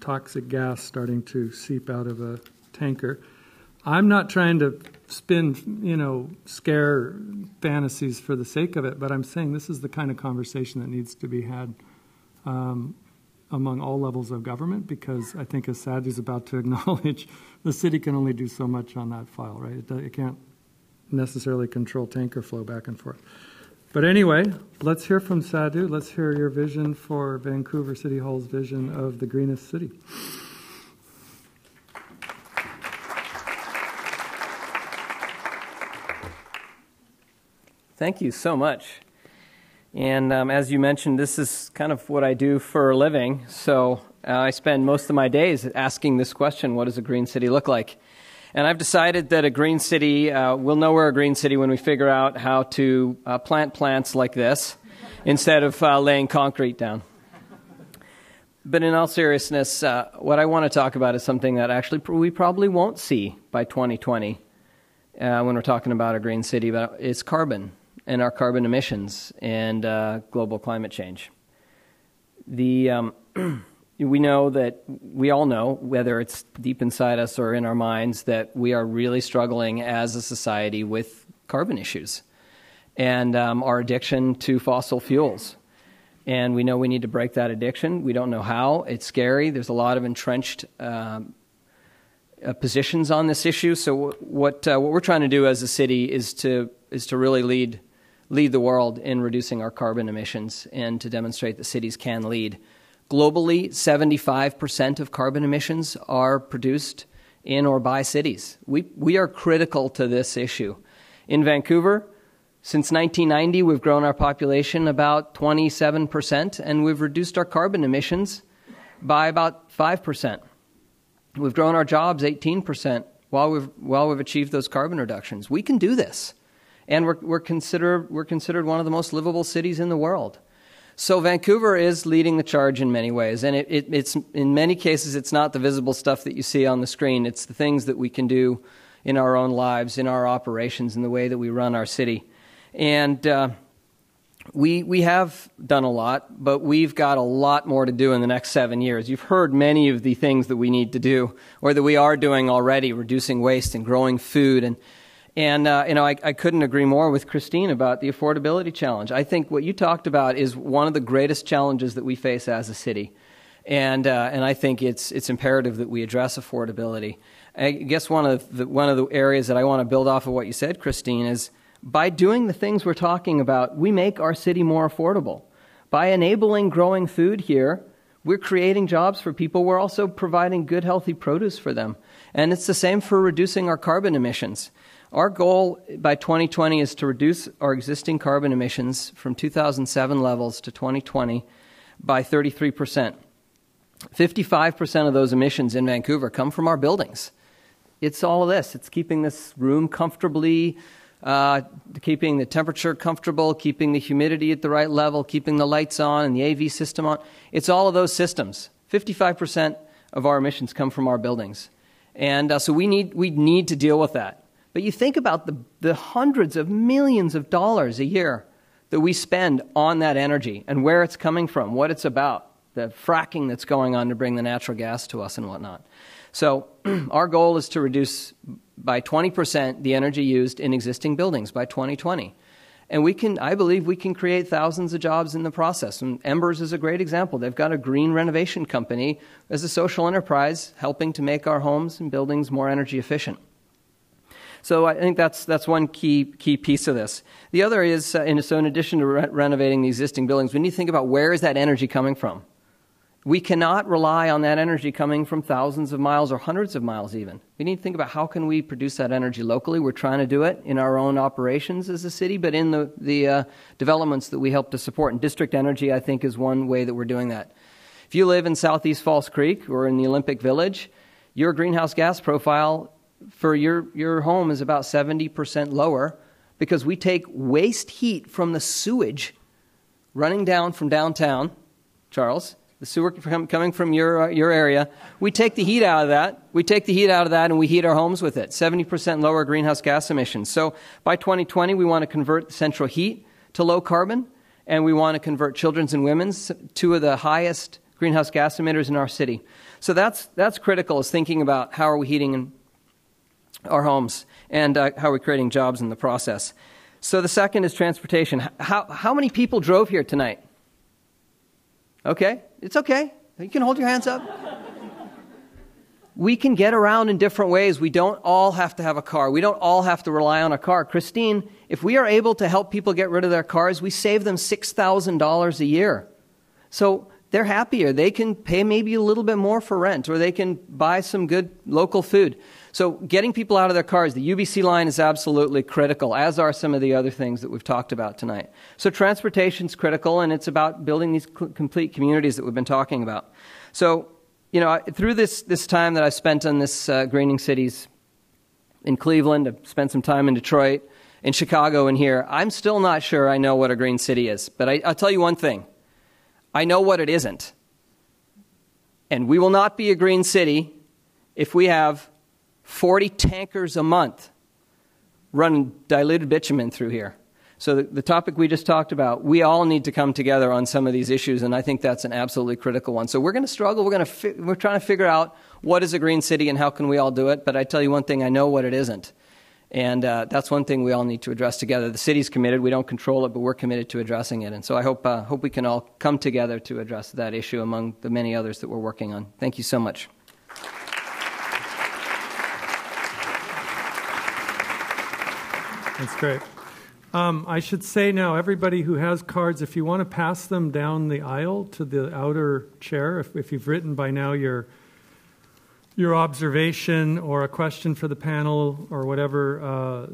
A: toxic gas starting to seep out of a tanker. I'm not trying to spin, scare fantasies for the sake of it, but I'm saying this is the kind of conversation that needs to be had among all levels of government, because I think, as Sadhu's about to acknowledge, the city can only do so much on that file, right? It can't necessarily control tanker flow back and forth. But anyway, let's hear from Sadhu. Let's hear your vision for Vancouver City Hall's vision of the greenest city.
G: Thank you so much. And as you mentioned, this is kind of what I do for a living. So I spend most of my days asking this question: what does a green city look like? And I've decided that a green city, we'll know we're a green city when we figure out how to plant plants like this instead of laying concrete down. But in all seriousness, what I want to talk about is something that actually we probably won't see by 2020 when we're talking about a green city, but it's carbon and our carbon emissions and global climate change. We know that, we all know, whether it's deep inside us or in our minds, that we are really struggling as a society with carbon issues and our addiction to fossil fuels. And we know we need to break that addiction. We don't know how. It's scary. There's a lot of entrenched positions on this issue. So what we're trying to do as a city is to really lead the world in reducing our carbon emissions and to demonstrate that cities can lead. Globally, 75% of carbon emissions are produced in or by cities. We are critical to this issue. In Vancouver, since 1990, we've grown our population about 27%, and we've reduced our carbon emissions by about 5%. We've grown our jobs 18% while we've achieved those carbon reductions. We can do this, and we're considered one of the most livable cities in the world. So Vancouver is leading the charge in many ways, and it's in many cases it's not the visible stuff that you see on the screen. It's the things that we can do in our own lives, in our operations, in the way that we run our city. And we have done a lot, but we've got a lot more to do in the next 7 years. You've heard many of the things that we need to do, or that we are doing already: reducing waste and growing food. And I couldn't agree more with Christine about the affordability challenge. I think what you talked about is one of the greatest challenges that we face as a city, and I think it's imperative that we address affordability. I guess one of the areas that I want to build off of what you said, Christine, is by doing the things we're talking about, we make our city more affordable. By enabling growing food here, we're creating jobs for people. We're also providing good, healthy produce for them, and it's the same for reducing our carbon emissions. Our goal by 2020 is to reduce our existing carbon emissions from 2007 levels to 2020 by 33%. 55% of those emissions in Vancouver come from our buildings. It's all of this. It's keeping this room comfortably, keeping the temperature comfortable, keeping the humidity at the right level, keeping the lights on and the AV system on. It's all of those systems. 55% of our emissions come from our buildings. And so we need to deal with that. But you think about the hundreds of millions of dollars a year that we spend on that energy and where it's coming from, what it's about, the fracking that's going on to bring the natural gas to us and whatnot. So our goal is to reduce by 20% the energy used in existing buildings by 2020. And I believe we can create thousands of jobs in the process. And Embers is a great example. They've got a green renovation company as a social enterprise helping to make our homes and buildings more energy efficient. So I think that's one key piece of this. The other is, so in addition to renovating the existing buildings, we need to think about where is that energy coming from. We cannot rely on that energy coming from thousands of miles or hundreds of miles even. We need to think about how can we produce that energy locally. We're trying to do it in our own operations as a city, but in the developments that we help to support. And district energy, I think, is one way that we're doing that. If you live in Southeast Falls Creek or in the Olympic Village, your greenhouse gas profile for your home is about 70% lower because we take waste heat from the sewage running down from downtown, Charles, the sewer coming from your area. We take the heat out of that. And we heat our homes with it. 70% lower greenhouse gas emissions. So by 2020, we want to convert central heat to low carbon, and we want to convert children's and women's, two of the highest greenhouse gas emitters in our city. So that's critical, is thinking about how are we heating our homes and how are we creating jobs in the process. So the second is transportation. How many people drove here tonight? Okay, it's okay. You can hold your hands up. We can get around in different ways. We don't all have to have a car. We don't all have to rely on a car. Christine, if we are able to help people get rid of their cars, we save them $6,000 a year. So they're happier. They can pay maybe a little bit more for rent, or they can buy some good local food. So getting people out of their cars, the UBC line is absolutely critical, as are some of the other things that we've talked about tonight. So transportation's critical, and it's about building these complete communities that we've been talking about. So, through this time that I've spent on this greening cities in Cleveland, I've spent some time in Detroit, in Chicago, and here, I'm still not sure I know what a green city is. But I'll tell you one thing. I know what it isn't. And we will not be a green city if we have 40 tankers a month running diluted bitumen through here. So the topic we just talked about, we all need to come together on some of these issues, and I think that's an absolutely critical one. So we're going to struggle. We're trying to figure out what is a green city and how can we all do it. But I tell you one thing, I know what it isn't. And that's one thing we all need to address together. The city's committed. We don't control it, but we're committed to addressing it. And so I hope we can all come together to address that issue among the many others that we're working on. Thank you so much.
A: That's great. I should say now, everybody who has cards, if you want to pass them down the aisle to the outer chair, if you've written by now your observation or a question for the panel or whatever,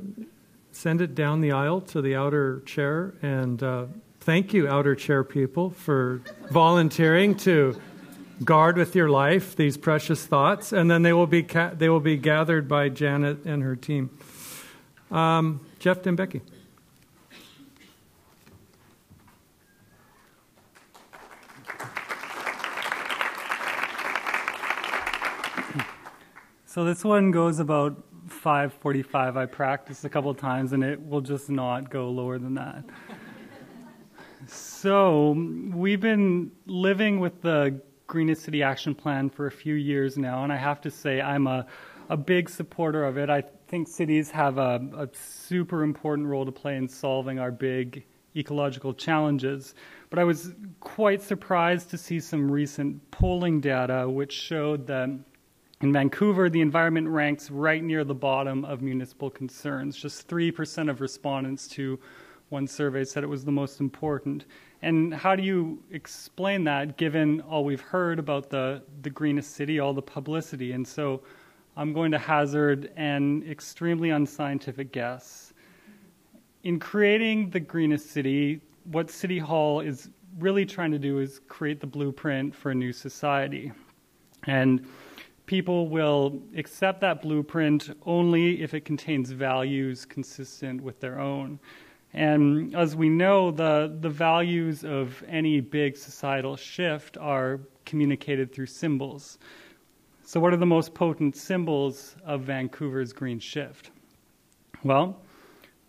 A: send it down the aisle to the outer chair. And thank you, outer chair people, for volunteering to guard with your life these precious thoughts. And then they will be gathered by Janet and her team. Geoff Dembicki.
H: So this one goes about 5:45. I practiced a couple of times, and it will just not go lower than that. So we've been living with the Greenest City Action Plan for a few years now, and I have to say I'm a big supporter of it. I think cities have a super important role to play in solving our big ecological challenges. But I was quite surprised to see some recent polling data which showed that in Vancouver, the environment ranks right near the bottom of municipal concerns. Just 3% of respondents to one survey said it was the most important. And how do you explain that, given all we've heard about the greenest city, all the publicity? And so I'm going to hazard an extremely unscientific guess. In creating the greenest city, what City Hall is really trying to do is create the blueprint for a new society. And people will accept that blueprint only if it contains values consistent with their own. And as we know, the values of any big societal shift are communicated through symbols. So what are the most potent symbols of Vancouver's green shift? Well,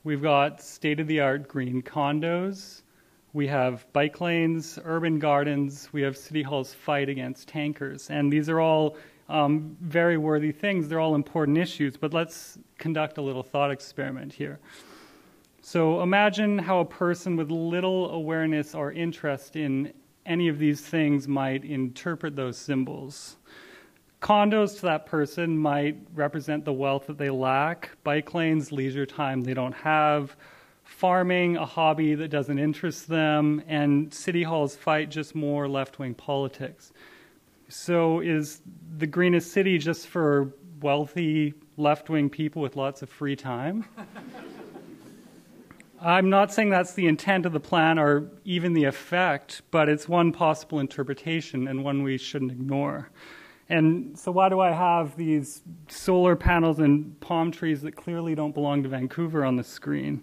H: we've got state-of-the-art green condos, we have bike lanes, urban gardens, we have City Hall's fight against tankers. And these are all very worthy things. They're all important issues, but let's conduct a little thought experiment here. So imagine how a person with little awareness or interest in any of these things might interpret those symbols. Condos to that person might represent the wealth that they lack, bike lanes, leisure time they don't have, farming, a hobby that doesn't interest them, and City Hall's fight, just more left-wing politics. So is the greenest city just for wealthy left-wing people with lots of free time? I'm not saying that's the intent of the plan or even the effect, but it's one possible interpretation and one we shouldn't ignore. And so why do I have these solar panels and palm trees that clearly don't belong to Vancouver on the screen?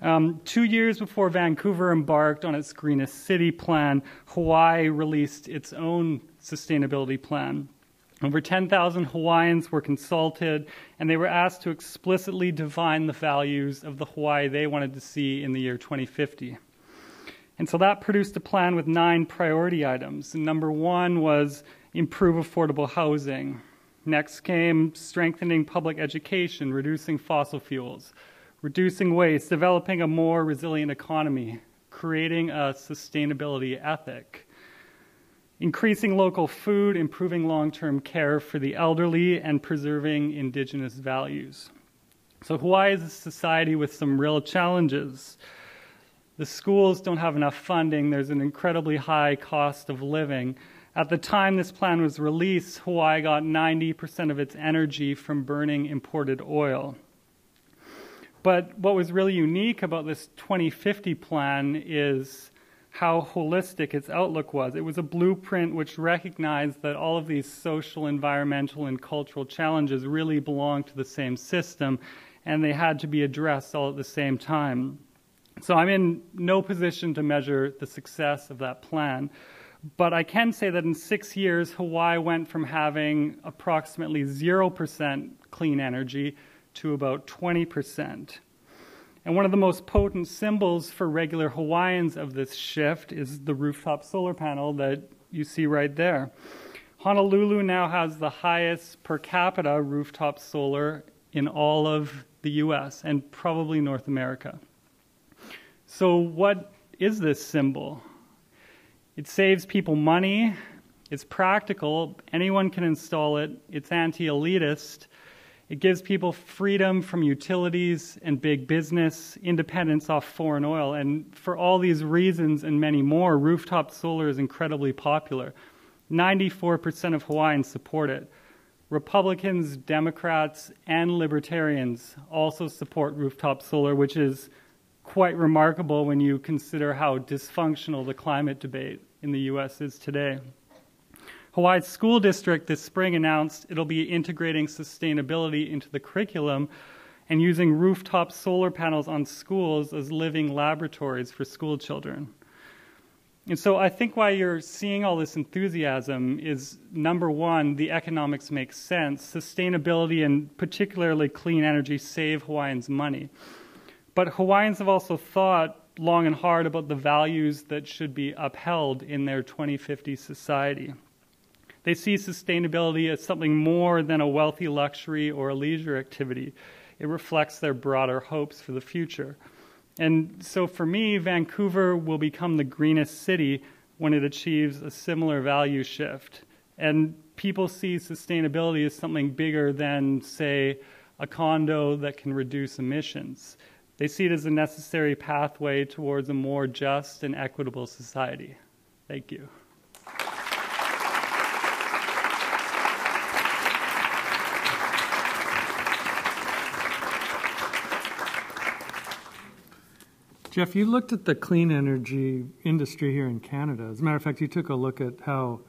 H: 2 years before Vancouver embarked on its Greenest City plan, Hawaii released its own sustainability plan. Over 10,000 Hawaiians were consulted, and they were asked to explicitly define the values of the Hawaii they wanted to see in the year 2050. And so that produced a plan with 9 priority items. And number 1 was improve affordable housing. Next came strengthening public education, reducing fossil fuels, reducing waste, developing a more resilient economy, creating a sustainability ethic, increasing local food, improving long-term care for the elderly, and preserving Indigenous values. So Hawaii is a society with some real challenges. The schools don't have enough funding. There's an incredibly high cost of living. At the time this plan was released, Hawaii got 90% of its energy from burning imported oil. But what was really unique about this 2050 plan is how holistic its outlook was. It was a blueprint which recognized that all of these social, environmental, and cultural challenges really belong to the same system, and they had to be addressed all at the same time. So I'm in no position to measure the success of that plan, but I can say that in 6 years, Hawaii went from having approximately 0% clean energy to about 20%. And one of the most potent symbols for regular Hawaiians of this shift is the rooftop solar panel that you see right there. Honolulu now has the highest per capita rooftop solar in all of the US and probably North America. So what is this symbol? It saves people money, it's practical, anyone can install it, it's anti-elitist, it gives people freedom from utilities and big business, independence off foreign oil, and for all these reasons and many more, rooftop solar is incredibly popular. 94% of Hawaiians support it. Republicans, Democrats, and Libertarians also support rooftop solar, which is quite remarkable when you consider how dysfunctional the climate debate in the U.S. is today. Hawaii's school district this spring announced it'll be integrating sustainability into the curriculum and using rooftop solar panels on schools as living laboratories for school children. And so I think why you're seeing all this enthusiasm is, number one, the economics make sense. Sustainability and particularly clean energy save Hawaiians money. But Hawaiians have also thought long and hard about the values that should be upheld in their 2050 society. They see sustainability as something more than a wealthy luxury or a leisure activity. It reflects their broader hopes for the future. And so for me, Vancouver will become the greenest city when it achieves a similar value shift. And people see sustainability as something bigger than, say, a condo that can reduce emissions. They see it as a necessary pathway towards a more just and equitable society. Thank you.
A: Geoff, you looked at the clean energy industry here in Canada. As a matter of fact, you took a look at how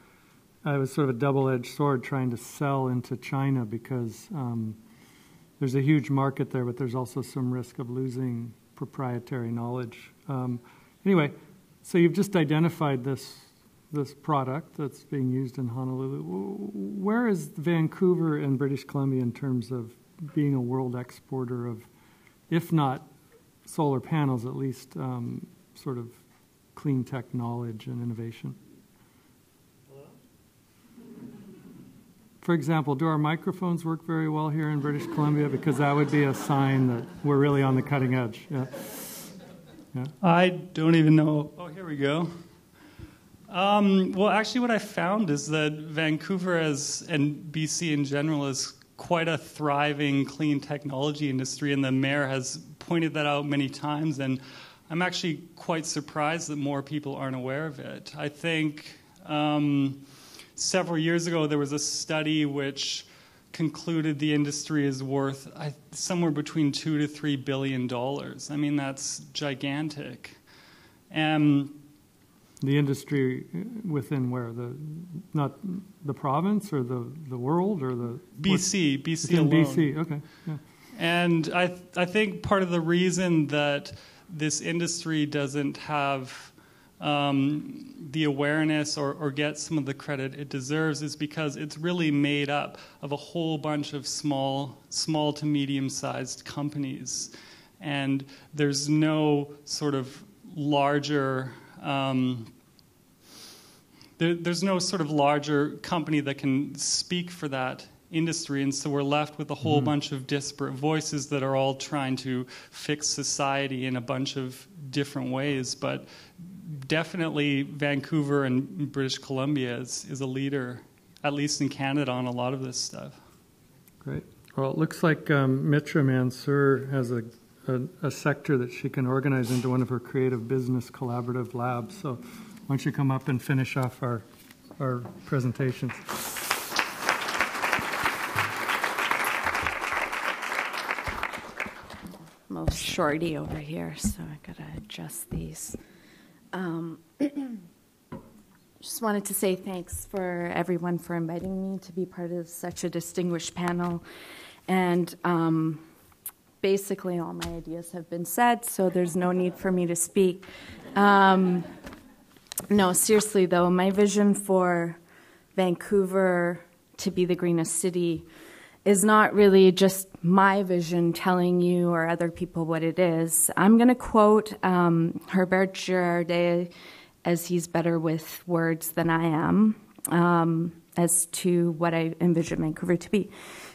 A: was sort of a double-edged sword trying to sell into China because there's a huge market there, but there's also some risk of losing proprietary knowledge. Anyway, so you've just identified this product that's being used in Honolulu. Where is Vancouver and British Columbia in terms of being a world exporter of, if not solar panels, at least sort of clean tech knowledge and innovation? For example, do our microphones work very well here in British Columbia? Because that would be a sign that we're really on the cutting edge. Yeah. Yeah.
H: I don't even know. Oh, here we go. Well, actually, what I found is that Vancouver and BC in general is quite a thriving clean technology industry, and the mayor has pointed that out many times, and I'm actually quite surprised that more people aren't aware of it. I think several years ago there was a study which concluded the industry is worth somewhere between $2 to $3 billion. I mean, that's gigantic.
A: The industry within where? Not the province or the world or the...
H: BC alone.
A: BC, okay. Yeah.
H: And I think part of the reason that this industry doesn't have the awareness or get some of the credit it deserves is because it's really made up of a whole bunch of small to medium-sized companies. And there's no sort of larger... there's no sort of larger company that can speak for that industry, and so we're left with a whole bunch of disparate voices that are all trying to fix society in a bunch of different ways. But definitely Vancouver and British Columbia is a leader, at least in Canada, on a lot of this stuff. Great.
A: Well, it looks like Mitra Mansour has a sector that she can organize into one of her creative business collaborative labs. So why don't you come up and finish off our presentations.
I: Most shorty over here, so I gotta adjust these. Just wanted to say thanks for everyone for inviting me to be part of such a distinguished panel. And basically all my ideas have been said, so there's no need for me to speak. No, seriously though, my vision for Vancouver to be the greenest city is not really just my vision telling you or other people what it is. I'm going to quote Herbert Girardet, as he's better with words than I am, as to what I envision Vancouver to be.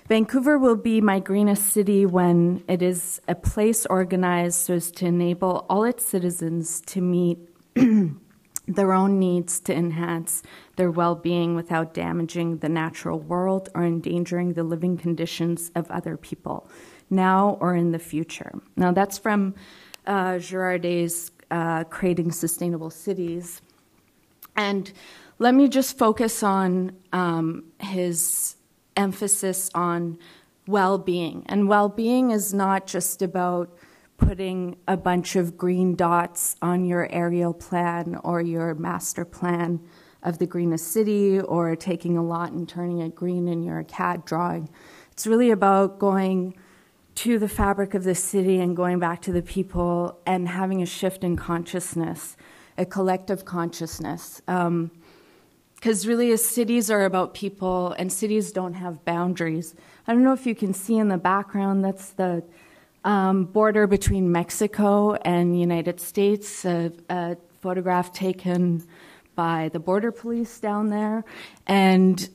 I: Vancouver will be my greenest city when it is a place organized so as to enable all its citizens to meet their own needs to enhance their well-being without damaging the natural world or endangering the living conditions of other people, now or in the future. Now, that's from Girardet's Creating Sustainable Cities. And let me just focus on his emphasis on well-being. And well-being is not just about putting a bunch of green dots on your aerial plan or your master plan of the greenest city, or taking a lot and turning it green in your CAD drawing. It's really about going to the fabric of the city and going back to the people and having a shift in consciousness, a collective consciousness. Because really, cities are about people, and cities don't have boundaries. I don't know if you can see in the background, that's the border between Mexico and the United States, a photograph taken by the border police down there. And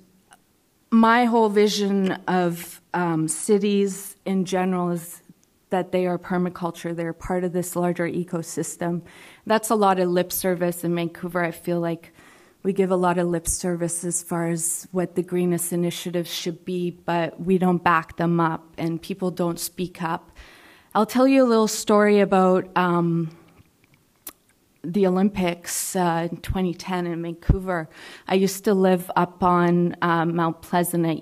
I: my whole vision of cities in general is that they are permaculture. They're part of this larger ecosystem. That's a lot of lip service in Vancouver. I feel like we give a lot of lip service as far as what the greenest initiatives should be, but we don't back them up, and people don't speak up. I'll tell you a little story about the Olympics in 2010 in Vancouver. I used to live up on Mount Pleasant at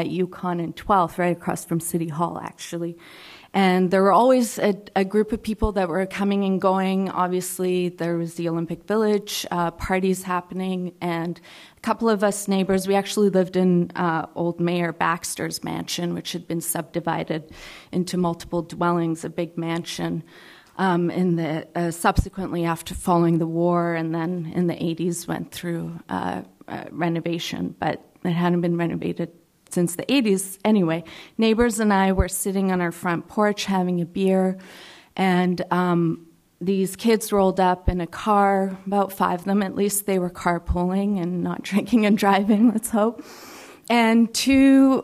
I: Yukon and 12th, right across from City Hall, actually. And there were always a group of people that were coming and going. Obviously, there was the Olympic Village, parties happening, and a couple of us neighbors, we actually lived in old Mayor Baxter's mansion, which had been subdivided into multiple dwellings, a big mansion, subsequently after following the war, and then in the 80s went through renovation, but it hadn't been renovated since the 80s. Anyway, neighbors and I were sitting on our front porch having a beer, and these kids rolled up in a car, about 5 of them at least. They were carpooling and not drinking and driving, let's hope. And 2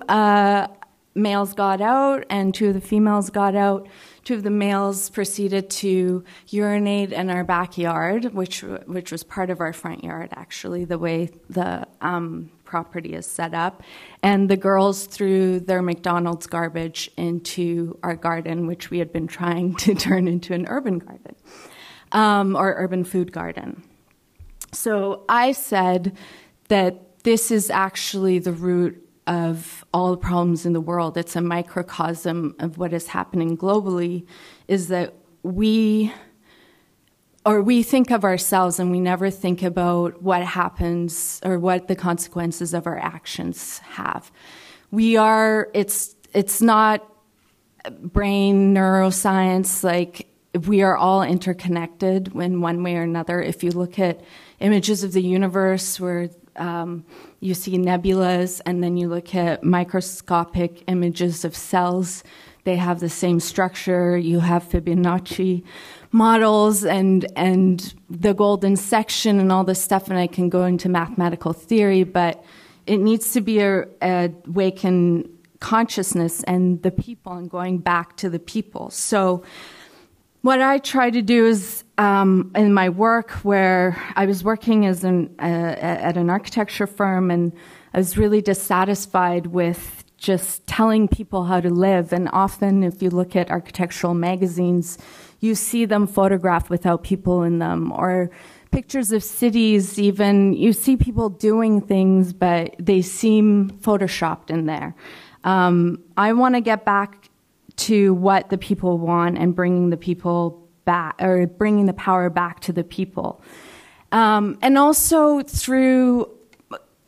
I: males got out and 2 of the females got out. 2 of the males proceeded to urinate in our backyard, which was part of our front yard, actually, the way the property is set up. And the girls threw their McDonald's garbage into our garden, which we had been trying to turn into an urban garden, or urban food garden. So I said that this is actually the root of all the problems in the world. It's a microcosm of what is happening globally, is that we think of ourselves and we never think about what happens or what the consequences of our actions have. It's not brain neuroscience, like we are all interconnected in one way or another. If you look at images of the universe where you see nebulas, and then you look at microscopic images of cells, they have the same structure. You have Fibonacci models and the golden section and all this stuff, and I can go into mathematical theory, but it needs to be a awakened consciousness and the people, and going back to the people. So what I try to do is, in my work, where I was working as at an architecture firm, and I was really dissatisfied with just telling people how to live. And often, if you look at architectural magazines, you see them photographed without people in them, or pictures of cities, even you see people doing things, but they seem photoshopped in there. I want to get back to what the people want and bringing the people back, or bringing the power back to the people. And also through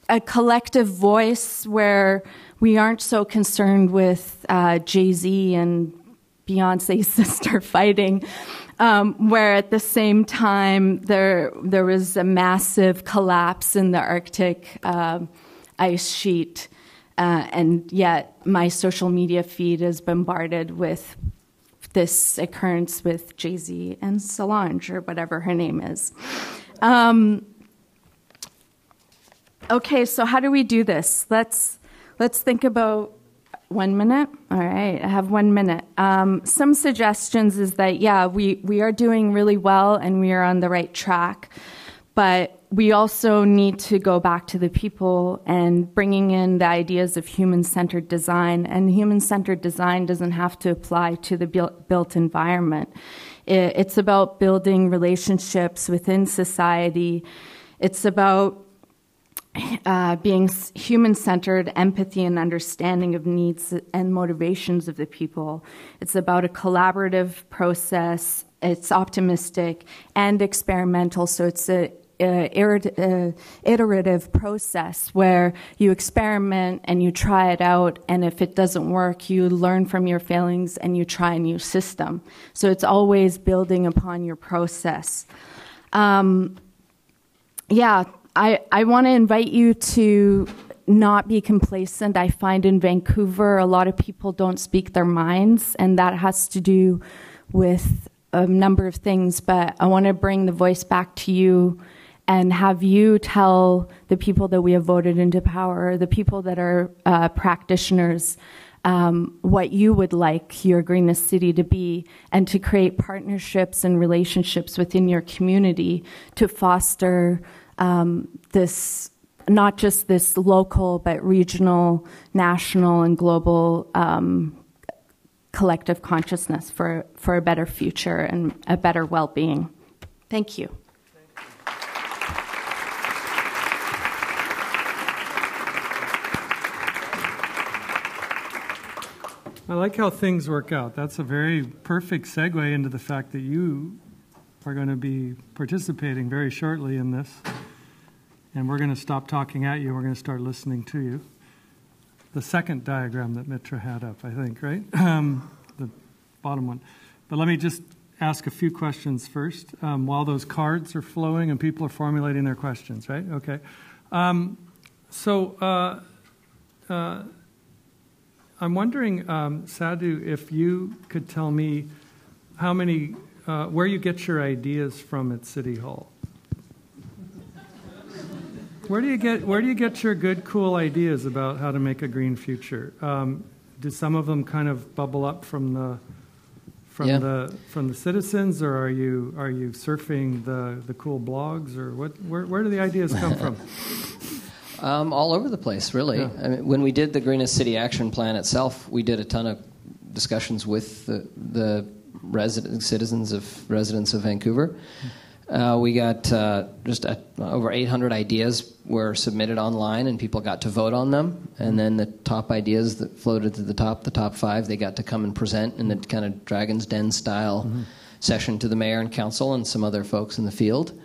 I: a collective voice where we aren't so concerned with Jay-Z and Beyonce's sister fighting, where at the same time there was a massive collapse in the Arctic ice sheet, and yet my social media feed is bombarded with this occurrence with Jay-Z and Solange, or whatever her name is. Okay, so how do we do this? Let's think about 1 minute. All right, I have 1 minute. Some suggestions is that, yeah, we are doing really well and we are on the right track, but we also need to go back to the people and bringing in the ideas of human-centered design. And human-centered design doesn't have to apply to the built environment. It's about building relationships within society. It's about being human-centered, empathy and understanding of needs and motivations of the people. It's about a collaborative process. It's optimistic and experimental, so it's a iterative process where you experiment and you try it out, and if it doesn't work, you learn from your failings and you try a new system. So it's always building upon your process. I want to invite you to not be complacent. I find in Vancouver a lot of people don't speak their minds, and that has to do with a number of things, but I want to bring the voice back to you and have you tell the people that we have voted into power, the people that are practitioners, what you would like your greenest city to be, and to create partnerships and relationships within your community to foster this, not just this local, but regional, national, and global collective consciousness for a better future and a better well-being. Thank you.
A: I like how things work out. That's a very perfect segue into the fact that you are going to be participating very shortly in this. And we're going to stop talking at you. We're going to start listening to you. The second diagram that Mitra had up, I think, right? The bottom one. But let me just ask a few questions first while those cards are flowing and people are formulating their questions, right? Okay. I'm wondering, Sadhu, if you could tell me how many, where you get your ideas from at City Hall. Where do you get your good, cool ideas about how to make a green future? Do some of them kind of bubble up from the citizens, or are you surfing the cool blogs, or what? Where do the ideas come from?
G: All over the place, really.
A: Yeah.
G: I mean, when we did the Greenest City Action Plan itself, we did a ton of discussions with the residents of Vancouver. We got over 800 ideas were submitted online, and people got to vote on them. And then the top ideas that floated to the top 5, they got to come and present in a kind of Dragon's Den style session to the mayor and council and some other folks in the field.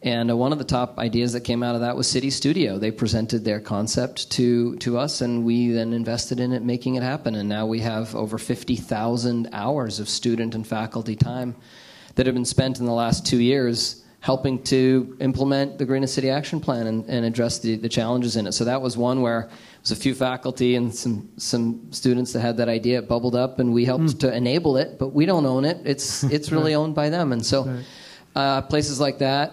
G: And one of the top ideas that came out of that was City Studio. They presented their concept to us, and we then invested in it, making it happen. And now we have over 50,000 hours of student and faculty time that have been spent in the last 2 years helping to implement the Greenest City Action Plan and address the challenges in it. So that was one where it was a few faculty and some students that had that idea. It bubbled up, and we helped to enable it, but we don't own it. It's really owned by them. And so places like that.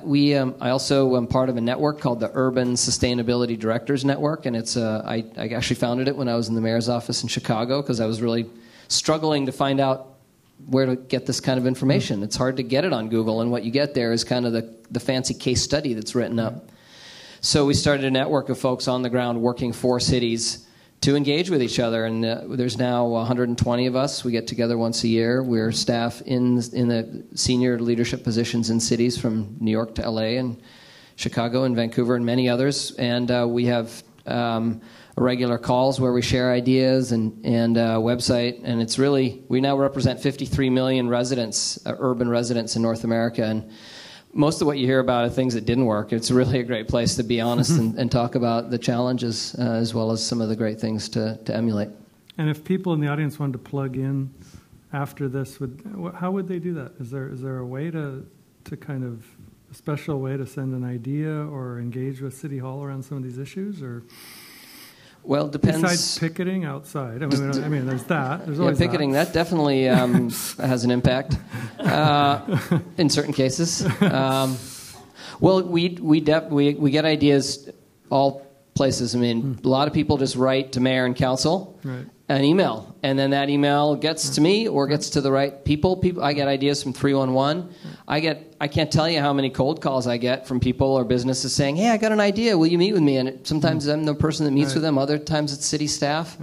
G: I also am part of a network called the Urban Sustainability Directors Network, and it's I actually founded it when I was in the mayor's office in Chicago because I was really struggling to find out where to get this kind of information. It's hard to get it on Google, and what you get there is kind of the fancy case study that's written up. So we started a network of folks on the ground working for cities to engage with each other, and there's now 120 of us. We get together once a year. We're staff in the senior leadership positions in cities from New York to LA and Chicago and Vancouver and many others, and we have regular calls where we share ideas and website, and it's really, we now represent 53 million residents, urban residents in North America, and most of what you hear about are things that didn't work. It's really a great place to be honest and talk about the challenges as well as some of the great things to emulate.
A: And if people in the audience wanted to plug in after this, how would they do that? Is there a way to kind of, a special way to send an idea or engage with City Hall around some of these issues, or?
G: Well, it depends.
A: Besides picketing outside, I mean, there's that. There's always
G: picketing. That definitely has an impact in certain cases. Well, we get ideas all places. I mean, a lot of people just write to mayor and council an email, and then that email gets to me or gets to the right people. I get ideas from 311. I can't tell you how many cold calls I get from people or businesses saying, "Hey, I got an idea. Will you meet with me?" And sometimes I'm the person that meets with them. Other times it's city staff.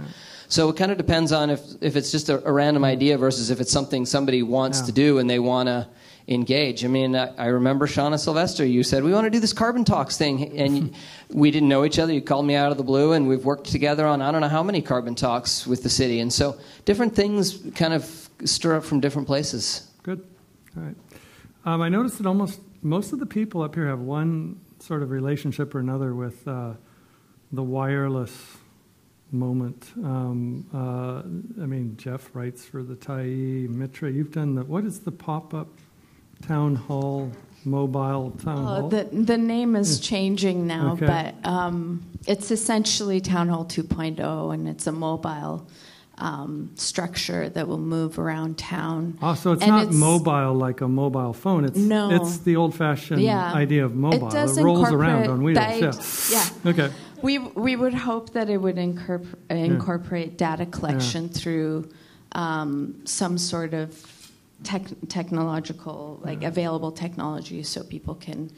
G: So it kind of depends on if it's just a random idea versus if it's something somebody wants to do and they want to engage. I mean, I remember Shauna Sylvester, you said, we want to do this Carbon Talks thing, and we didn't know each other. You called me out of the blue, and we've worked together on I don't know how many Carbon Talks with the city. And so different things kind of stir up from different places.
A: Good. All right. I noticed that most of the people up here have one sort of relationship or another with the wireless moment. I mean, Geoff writes for the Tyee. Mitra, you've done what is the pop-up town hall, mobile town hall?
I: The name is changing now, but it's essentially Town Hall 2.0, and it's a mobile structure that will move around town.
A: Oh, so it's not mobile like a mobile phone. It's the old-fashioned idea of mobile. It rolls around on wheels. Okay.
I: We would hope that it would incorporate data collection through some sort of technological, available technology, so people can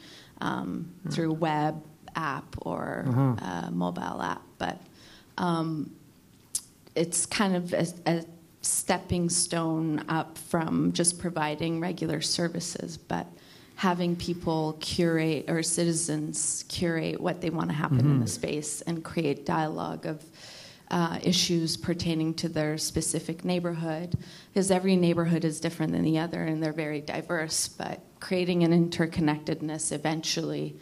I: through web app or mobile app. But it's kind of a stepping stone up from just providing regular services, but having people curate, or citizens curate, what they want to happen in the space and create dialogue of issues pertaining to their specific neighborhood, because every neighborhood is different than the other and they're very diverse, but creating an interconnectedness eventually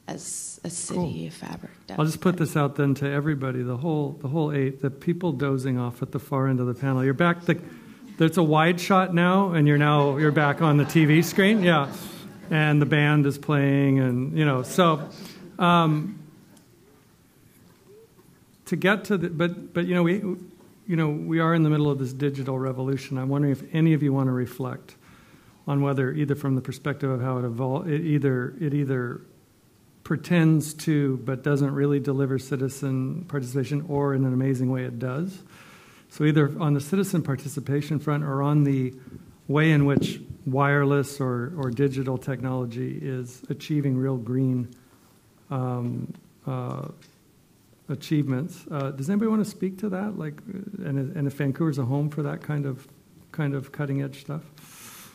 I: as a city fabric. Definitely.
A: I'll just put this out then to everybody, the whole 8, the people dozing off at the far end of the panel. You're back, there's a wide shot now, and you're back on the TV screen, yeah. And the band is playing, and so to get to the, but we are in the middle of this digital revolution. I'm wondering if any of you want to reflect on whether, either from the perspective of how it evolved, it either pretends to but doesn't really deliver citizen participation, or in an amazing way it does. So either on the citizen participation front or on the way in which wireless or digital technology is achieving real green achievements. Does anybody want to speak to that? And if Vancouver's a home for that kind of cutting edge stuff?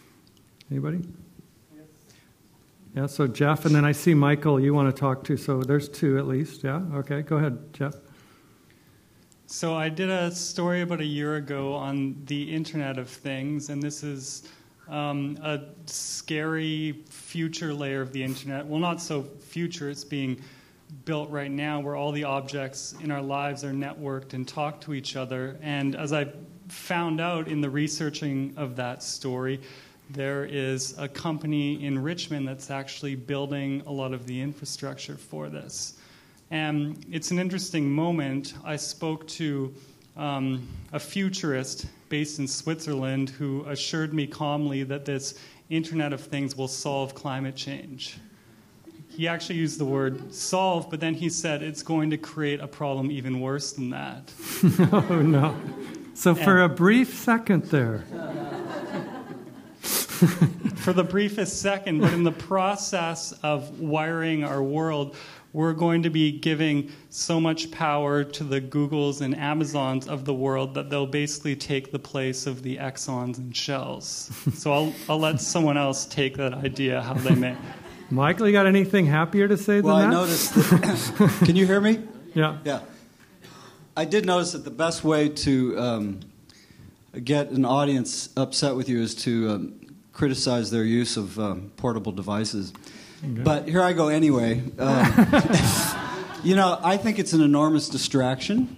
A: Anybody? Yes. Yeah. So Geoff, and then I see Michael. You want to talk too? So there's 2 at least. Yeah. Okay. Go ahead, Geoff.
H: So I did a story about a year ago on the Internet of Things, and this is a scary future layer of the Internet. Well, not so future. It's being built right now, where all the objects in our lives are networked and talk to each other. And as I found out in the researching of that story, there is a company in Richmond that's actually building a lot of the infrastructure for this. And it's an interesting moment. I spoke to a futurist based in Switzerland who assured me calmly that this Internet of Things will solve climate change. He actually used the word solve, but then he said it's going to create a problem even worse than that.
A: Oh, no. So for a brief second there.
H: For the briefest second, but in the process of wiring our world, we're going to be giving so much power to the Googles and Amazons of the world that they'll basically take the place of the Exxons and Shells. So I'll let someone else take that idea how they may.
A: Michael, you got anything happier to say than that?
B: Well, I noticed that... Can you hear me?
A: Yeah.
B: Yeah. I did notice that the best way to get an audience upset with you is to criticize their use of portable devices. Okay. But here I go anyway. I think it's an enormous distraction.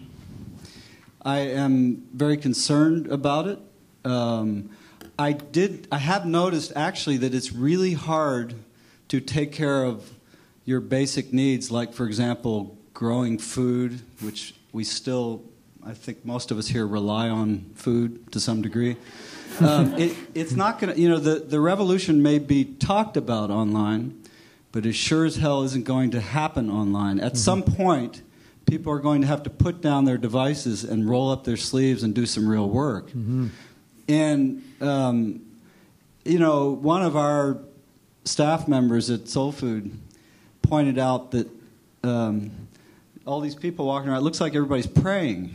B: I am very concerned about it. I have noticed actually that it's really hard to take care of your basic needs, like, for example, growing food, which we still, I think most of us here rely on food to some degree. It's not going to, the revolution may be talked about online, but it sure as hell isn't going to happen online. At some point, people are going to have to put down their devices and roll up their sleeves and do some real work. Mm-hmm. And, one of our staff members at Soul Food pointed out that all these people walking around, it looks like everybody's praying.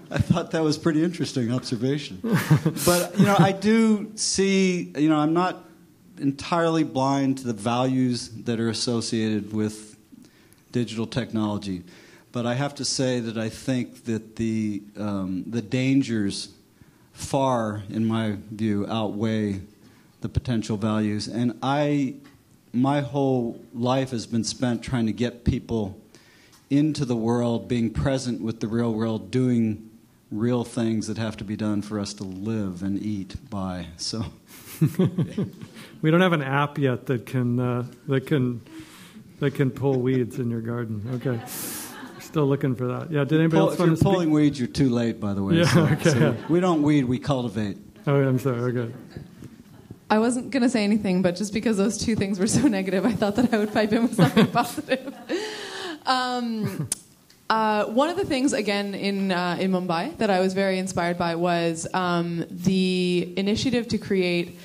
B: I thought that was a pretty interesting observation. But, I do see, I'm not entirely blind to the values that are associated with digital technology. But I have to say that I think that the dangers far, in my view, outweigh the potential values. And my whole life has been spent trying to get people into the world, being present with the real world, doing real things that have to be done for us to live and eat by. So
A: we don't have an app yet that can pull weeds in your garden. Okay. Still looking for that. Yeah, did anybody else want to speak?
B: If you're pulling weeds, you're too late, by the way.
A: Yeah, okay.
B: So we don't weed, we cultivate.
A: Oh, I'm sorry. Okay.
C: I wasn't going to say anything, but just because those two things were so negative, I thought that I would pipe in with something positive. One of the things, again, in Mumbai that I was very inspired by was the initiative to create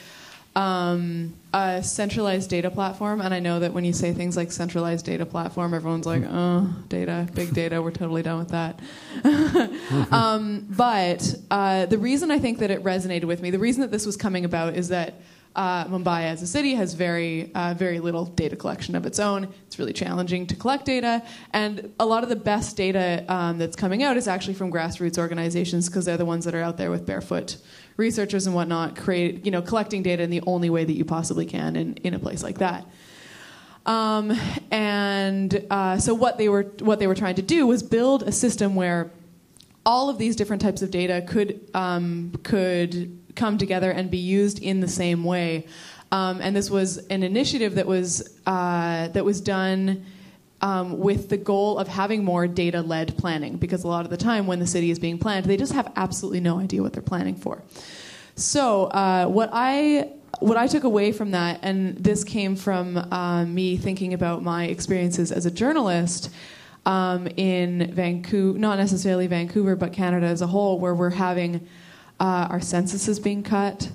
C: a centralized data platform. And I know that when you say things like centralized data platform, everyone's like, oh, data, big data, we're totally done with that. But the reason I think that it resonated with me, the reason that this was coming about is that Mumbai as a city has very little data collection of its own. It's really challenging to collect data, and a lot of the best data that's coming out is actually from grassroots organizations, because they're the ones that are out there with barefoot researchers and whatnot, collecting data in the only way that you possibly can in a place like that. So what they were trying to do was build a system where all of these different types of data could come together and be used in the same way. And this was an initiative that was done with the goal of having more data-led planning, because a lot of the time when the city is being planned, they just have absolutely no idea what they're planning for. So what I took away from that, and this came from me thinking about my experiences as a journalist in Vancouver, not necessarily Vancouver, but Canada as a whole, where we're having our censuses being cut.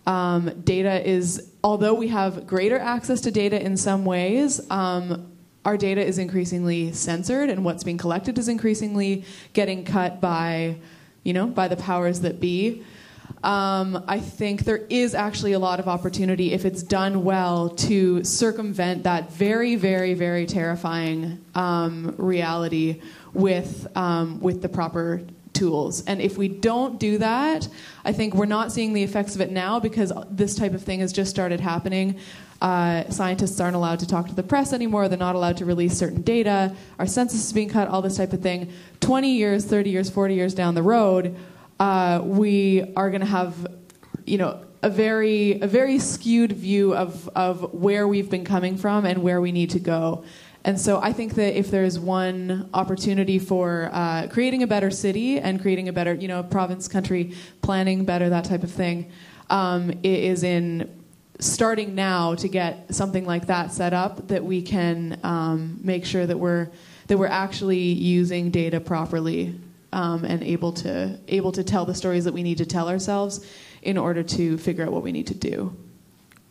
C: Data is, although we have greater access to data in some ways, our data is increasingly censored, and what's being collected is increasingly getting cut by the powers that be. I think there is actually a lot of opportunity, if it's done well, to circumvent that very, very, very terrifying reality with the proper tools. And if we don't do that, I think we're not seeing the effects of it now, because this type of thing has just started happening. Scientists aren't allowed to talk to the press anymore. They're not allowed to release certain data. Our census is being cut, all this type of thing. 20 years, 30 years, 40 years down the road, we are going to have, a very skewed view of where we've been coming from and where we need to go. And so I think that if there's one opportunity for creating a better city and creating a better, province, country, planning better, that type of thing, it is in starting now to get something like that set up, that we can make sure that we're actually using data properly. And able to tell the stories that we need to tell ourselves in order to figure out what we need to do.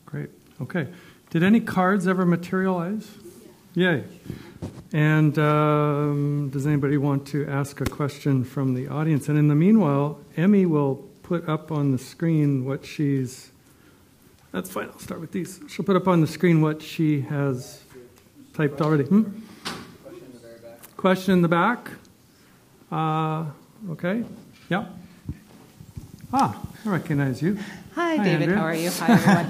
A: Great. Okay. Did any cards ever materialize? Yay. And does anybody want to ask a question from the audience? And in the meanwhile, Emmy will put up on the screen what she's... That's fine. I'll start with these. She'll put up on the screen what she has typed already. Question in the back. Okay. Yeah. I recognize you.
J: Hi, David. Andrea. How are you? Hi, everyone.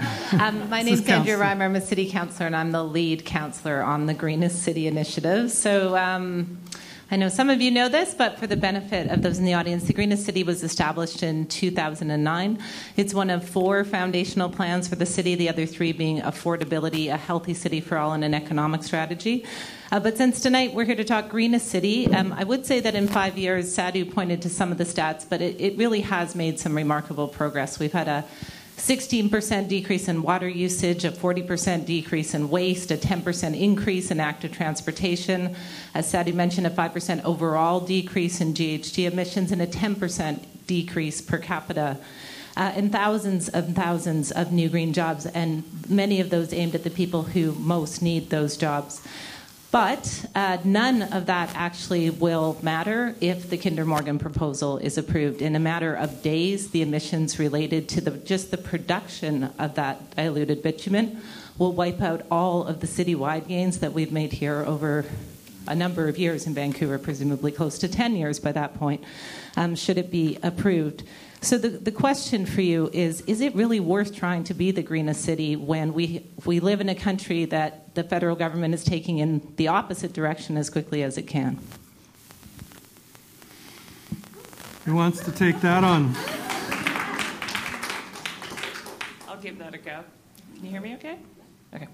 J: My name's Andrea Reimer. I'm a city councillor, and I'm the lead councillor on the Greenest City Initiative. So I know some of you know this, but for the benefit of those in the audience, the Greenest City was established in 2009. It's one of 4 foundational plans for the city, the other 3 being affordability, a healthy city for all, and an economic strategy. But since tonight we're here to talk Greenest City, I would say that in 5 years, Sadhu pointed to some of the stats, but it really has made some remarkable progress. We've had a 16% decrease in water usage, a 40% decrease in waste, a 10% increase in active transportation, as Sadhu mentioned, a 5% overall decrease in GHG emissions, and a 10% decrease per capita, and thousands of new green jobs, and many of those aimed at the people who most need those jobs. But none of that actually will matter if the Kinder Morgan proposal is approved. In a matter of days, the emissions related to just the production of that diluted bitumen will wipe out all of the citywide gains that we've made here over a number of years in Vancouver, presumably close to 10 years by that point, should it be approved. So the question for you is it really worth trying to be the greenest city when we live in a country that the federal government is taking in the opposite direction as quickly as it can?
A: Who wants to take that on?
F: I'll give that a go. Can you hear me okay? Okay.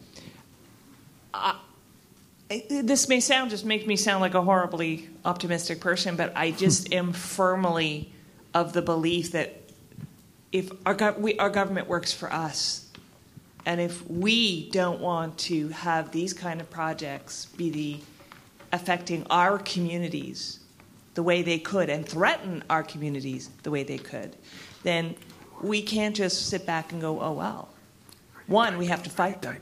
F: This may make me sound like a horribly optimistic person, but I just am firmly of the belief that if our government works for us, and if we don't want to have these kind of projects be affecting our communities the way they could and threaten our communities the way they could, then we can't just sit back and go, oh, well. One, we have to fight them.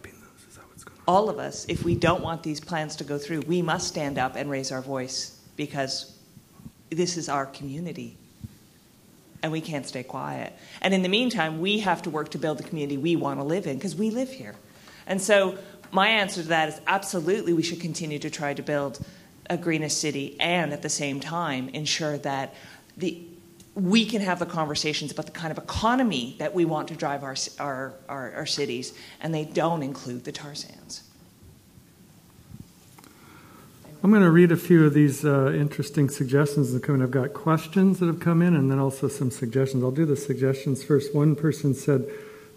F: All of us, if we don't want these plans to go through, we must stand up and raise our voice, because this is our community. and we can't stay quiet. And in the meantime, we have to work to build the community we want to live in because we live here. And so my answer to that is absolutely we should continue to try to build a greenest city and at the same time ensure that we can have the conversations about the kind of economy that we want to drive our cities, and they don't include the tar sands.
A: I'm going to read a few of these interesting suggestions that come in. I've got questions that have come in and then also some suggestions. I'll do the suggestions first. One person said,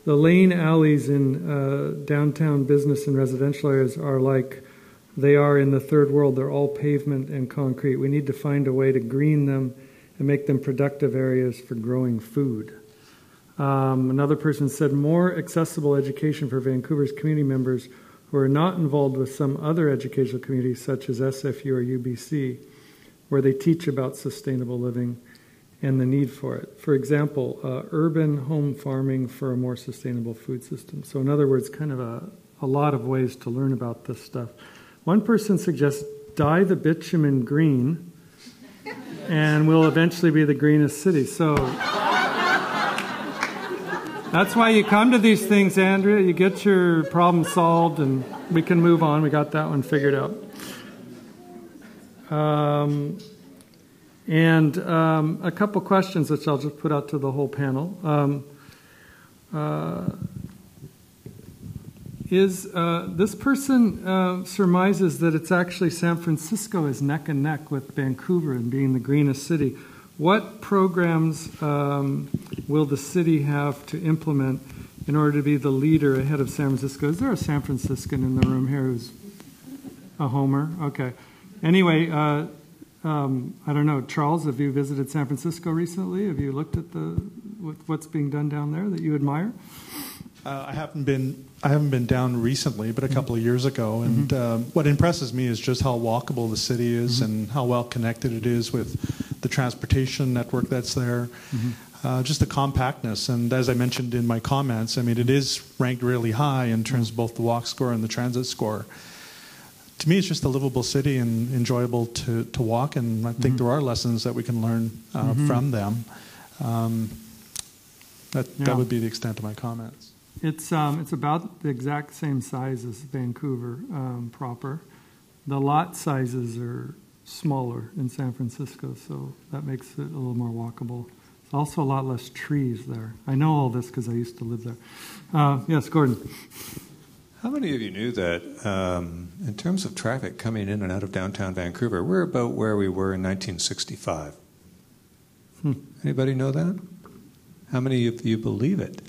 A: the lane alleys in downtown business and residential areas are like they are in the third world. They're all pavement and concrete. We need to find a way to green them and make them productive areas for growing food. Another person said, more accessible education for Vancouver's community members who are not involved with some other educational communities such as SFU or UBC, where they teach about sustainable living and the need for it. For example, urban home farming for a more sustainable food system. So in other words, kind of a lot of ways to learn about this stuff. One person suggests dye the bitumen green and we'll eventually be the greenest city. So that's why you come to these things, Andrea. You get your problem solved and we can move on. We got that one figured out. And a couple questions which I'll just put out to the whole panel. This person surmises that it's actually San Francisco is neck and neck with Vancouver in being the greenest city. What programs will the city have to implement in order to be the leader ahead of San Francisco? Is there a San Franciscan in the room here who's a homer? Okay. Anyway, I don't know, Charles, have you visited San Francisco recently? Have you looked at what's being done down there that you admire?
D: I haven't been down recently, but a couple of years ago. And what impresses me is just how walkable the city is and how well connected it is with the transportation network that's there. Just the compactness. And as I mentioned in my comments, I mean, it is ranked really high in terms of both the walk score and the transit score. To me, it's just a livable city and enjoyable to walk. And I think there are lessons that we can learn from them. That would be the extent of my comments.
A: It's about the exact same size as Vancouver proper. The lot sizes are smaller in San Francisco, so that makes it a little more walkable. There's also a lot less trees there. I know all this because I used to live there. Yes, Gordon.
E: How many of you knew that in terms of traffic coming in and out of downtown Vancouver, we're about where we were in 1965? Anybody know that? How many of you believe it?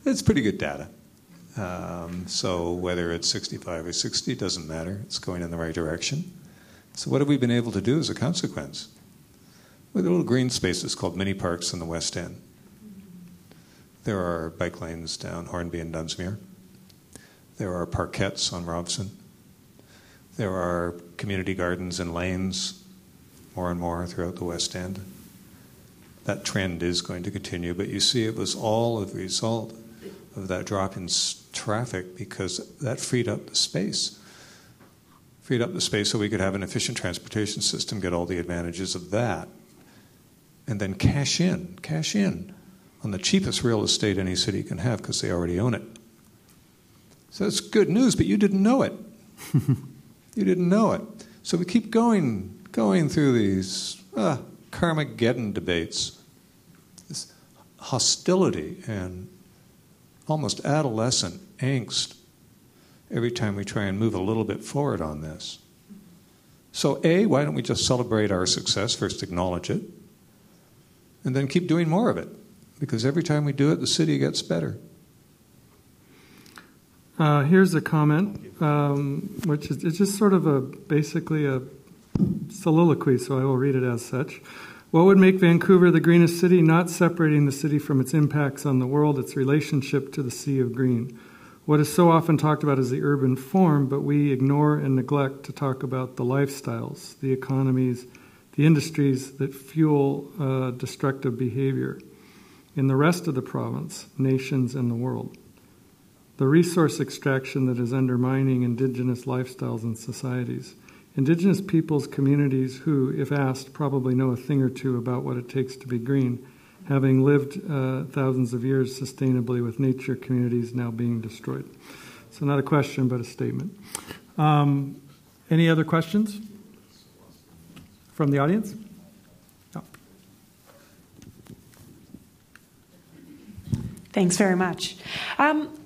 E: It's pretty good data. So whether it's 65 or 60, doesn't matter. It's going in the right direction. So what have we been able to do as a consequence? With little green spaces called mini parks in the West End. There are bike lanes down Hornby and Dunsmuir. There are parkettes on Robson. There are community gardens and lanes more and more throughout the West End. That trend is going to continue, but you see it was all a result of that drop in traffic because that freed up the space. Freed up the space so we could have an efficient transportation system, get all the advantages of that, and then cash in on the cheapest real estate any city can have because they already own it. So it's good news, but you didn't know it. You didn't know it. So we keep going through these Carmageddon debates, this hostility and almost adolescent angst every time we try and move a little bit forward on this. So why don't we just celebrate our success, first acknowledge it, and then keep doing more of it? Because every time we do it, the city gets better.
A: Here's a comment, which is it's just sort of basically a soliloquy, so I will read it as such. What would make Vancouver the greenest city? Not separating the city from its impacts on the world, its relationship to the sea of green. What is so often talked about is the urban form, but we ignore and neglect to talk about the lifestyles, the economies, the industries that fuel destructive behavior in the rest of the province, nations, and the world. The resource extraction that is undermining indigenous lifestyles and societies. Indigenous peoples communities who, if asked, probably know a thing or two about what it takes to be green, having lived thousands of years sustainably with nature communities now being destroyed. So not a question, but a statement. Any other questions from the audience? No.
K: Thanks very much.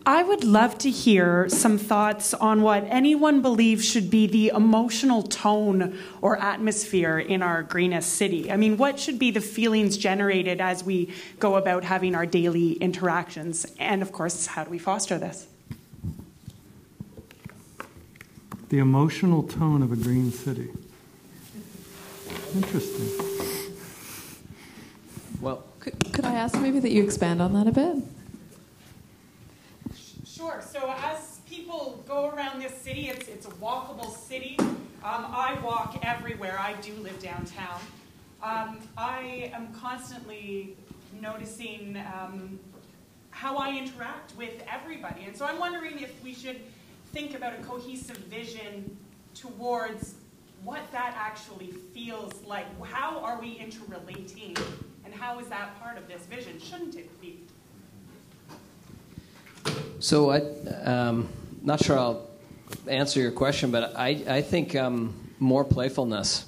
K: I would love to hear some thoughts on what anyone believes should be the emotional tone or atmosphere in our greenest city. I mean, what should be the feelings generated as we go about having our daily interactions? And of course, how do we foster this?
A: The emotional tone of a green city. Interesting.
G: Well,
L: could I ask maybe that you expand on that a bit?
K: Sure. So as people go around this city, it's a walkable city. I walk everywhere. I do live downtown. I am constantly noticing how I interact with everybody. And so I'm wondering if we should think about a cohesive vision towards what that actually feels like. How are we interrelating? And how is that part of this vision? Shouldn't it be?
G: So I'm not sure I'll answer your question, but I think more playfulness.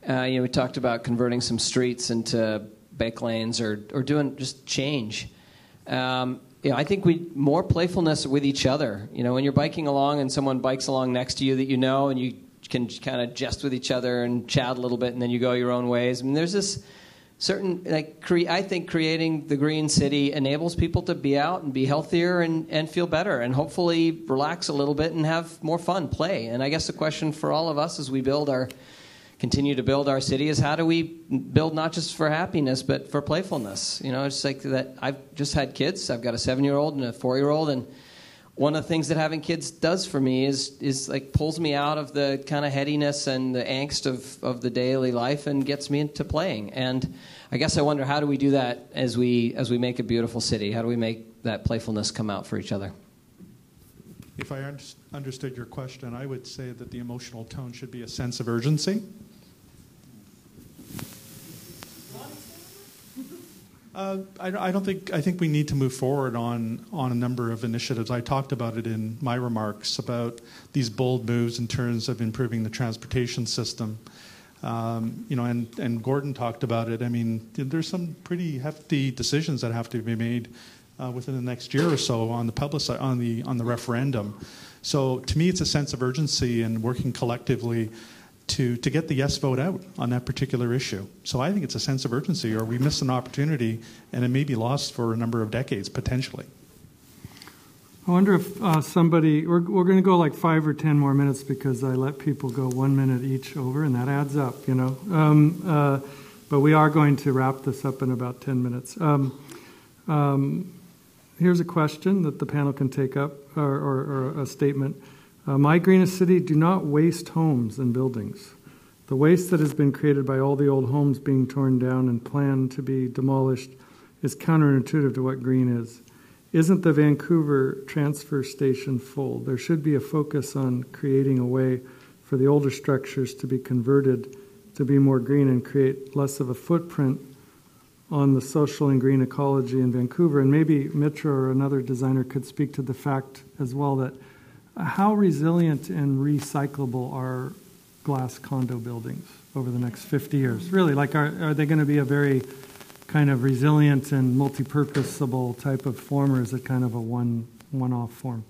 G: We talked about converting some streets into bike lanes or doing just change. I think more playfulness with each other. When you're biking along and someone bikes along next to you that you know, and you can kind of jest with each other and chat a little bit, and then you go your own ways. I mean, there's this certain, I think creating the green city enables people to be out and be healthier and feel better and hopefully relax a little bit and have more fun, play. And I guess the question for all of us as we continue to build our city is how do we build not just for happiness but for playfulness? It's like that. I've just had kids. I've got a 7-year-old and a 4-year-old, and one of the things that having kids does for me is like pulls me out of the kind of headiness and the angst of the daily life and gets me into playing. And I guess I wonder, how do we do that as we make a beautiful city? How do we make that playfulness come out for each other?
D: If I understood your question, I would say that the emotional tone should be a sense of urgency. I think we need to move forward on a number of initiatives. I talked about it in my remarks about these bold moves in terms of improving the transportation system. And Gordon talked about it. I mean, there's some pretty hefty decisions that have to be made within the next year or so on the referendum. So to me, it's a sense of urgency and working collectively to get the yes vote out on that particular issue. So I think it's a sense of urgency, or we miss an opportunity and it may be lost for a number of decades, potentially.
A: I wonder if we're going to go like 5 or 10 more minutes because I let people go 1 minute each over, and that adds up, but we are going to wrap this up in about 10 minutes. Here's a question that the panel can take up, or a statement. My greenest city, do not waste homes and buildings. The waste that has been created by all the old homes being torn down and planned to be demolished is counterintuitive to what green is. Isn't the Vancouver transfer station full? There should be a focus on creating a way for the older structures to be converted to be more green and create less of a footprint on the social and green ecology in Vancouver. And maybe Mitra or another designer could speak to the fact as well that how resilient and recyclable are glass condo buildings over the next 50 years? Really, like are they going to be a very kind of resilient and multi-purposable type of form, or is it kind of a one-off form?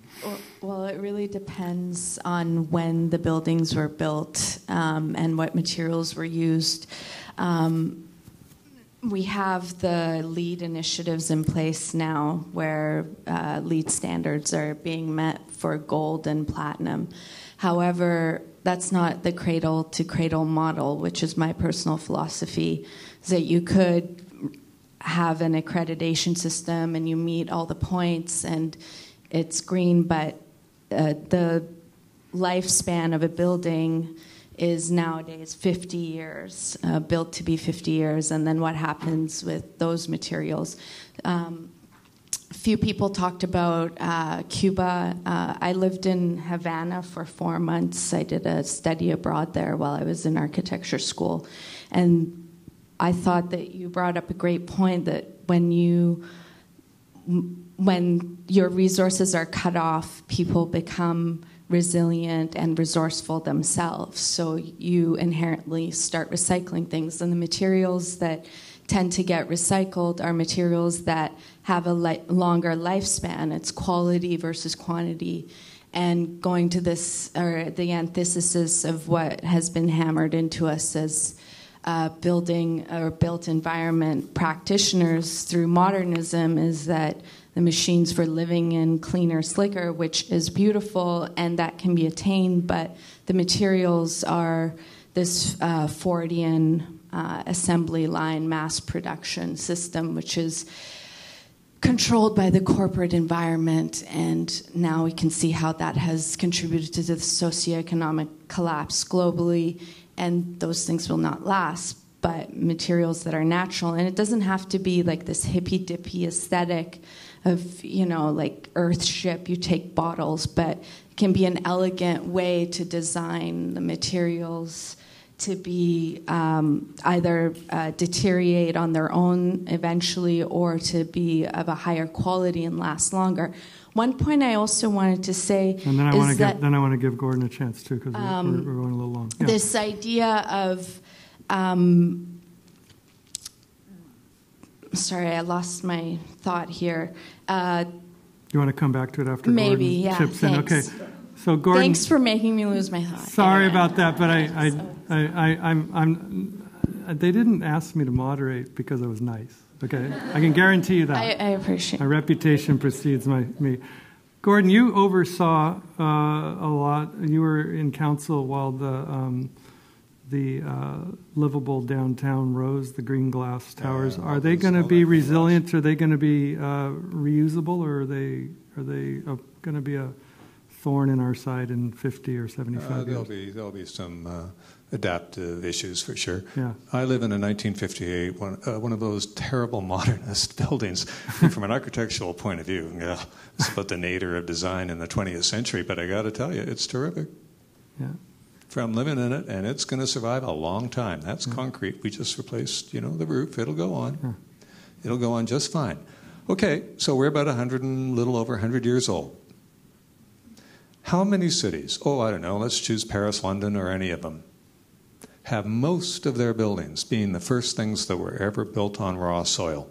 I: Well, it really depends on when the buildings were built and what materials were used. We have the LEED initiatives in place now where LEED standards are being met for gold and platinum. However, that's not the cradle-to-cradle model, which is my personal philosophy, is that you could have an accreditation system and you meet all the points and it's green, but the lifespan of a building is nowadays 50 years, built to be 50 years, and then what happens with those materials. few people talked about Cuba. I lived in Havana for 4 months. I did a study abroad there while I was in architecture school. And I thought that you brought up a great point that when your resources are cut off, people become resilient and resourceful themselves. So you inherently start recycling things. And the materials that tend to get recycled are materials that have a longer lifespan. It's quality versus quantity. And going to this, or the antithesis of what has been hammered into us as building or built environment practitioners through modernism, is that the machines for living in cleaner, slicker, which is beautiful and that can be attained, but the materials are this Fordian assembly line mass production system, which is controlled by the corporate environment, and now we can see how that has contributed to the socioeconomic collapse globally, and those things will not last. But materials that are natural, and it doesn't have to be like this hippy-dippy aesthetic of, like Earthship, you take bottles, but it can be an elegant way to design the materials to be either deteriorate on their own eventually, or to be of a higher quality and last longer. One point I also wanted to say
A: and then I want to give Gordon a chance too, because we're going a little long. Yeah.
I: This idea of sorry, I lost my thought here.
A: You want to come back to it after
I: maybe,
A: Gordon chips in?
I: Thanks.
A: Okay. So Gordon,
I: thanks for making me lose my thought.
A: Sorry about that, but they didn't ask me to moderate because I was nice. Okay, I can guarantee you that.
I: I appreciate.
A: My reputation precedes me. Gordon, you oversaw a lot. You were in council while the livable downtown rose, the green glass towers. Are they going to be resilient? Are they going to be reusable, or are they going to be a thorn in our side in 50 or 75 years?
E: There'll be some adaptive issues for sure.
A: Yeah.
E: I live in a 1958, one of those terrible modernist buildings. From an architectural point of view, it's about the nadir of design in the 20th century, but I got to tell you, it's terrific.
A: Yeah.
E: From living in it, and it's going to survive a long time. That's concrete. We just replaced, the roof. It'll go on.
A: Yeah.
E: It'll go on just fine. Okay, so we're about little over 100 years old. How many cities, I don't know, let's choose Paris, London, or any of them, have most of their buildings being the first things that were ever built on raw soil?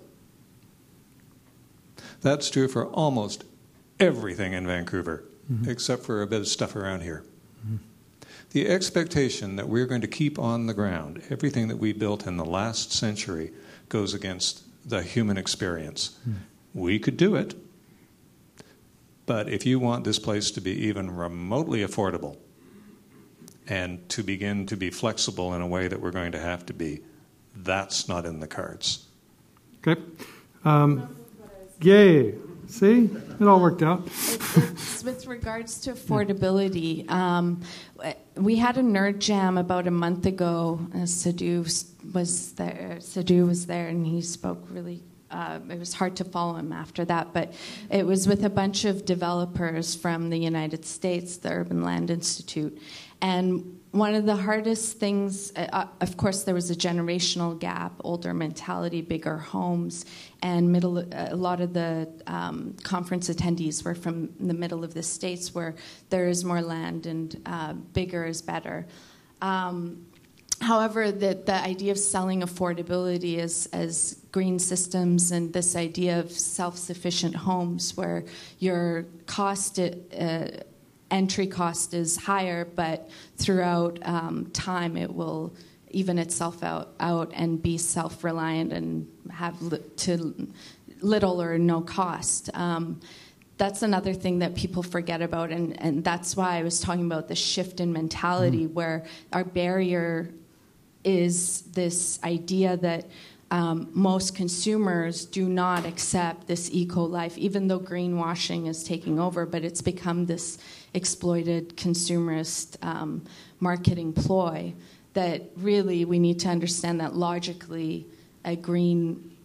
E: That's true for almost everything in Vancouver, except for a bit of stuff around here. The expectation that we're going to keep on the ground everything that we built in the last century goes against the human experience. We could do it, but if you want this place to be even remotely affordable and to begin to be flexible in a way that we're going to have to be, that's not in the cards.
A: Okay. Yay. See? It all worked out.
I: It's with regards to affordability. We had a nerd jam about a month ago. Sadhu was there, and he spoke really. It was hard to follow him after that, but it was with a bunch of developers from the United States, the Urban Land Institute. And one of the hardest things, of course, there was a generational gap, older mentality, bigger homes, and a lot of the conference attendees were from the middle of the states where there is more land and bigger is better. However, the idea of selling affordability as green systems and this idea of self-sufficient homes where your entry cost is higher, but throughout time it will even itself out and be self-reliant and have to little or no cost. That's another thing that people forget about, and that's why I was talking about the shift in mentality where our barrier is this idea that most consumers do not accept this eco-life, even though greenwashing is taking over, but it's become this exploited consumerist marketing ploy that really we need to understand that logically a green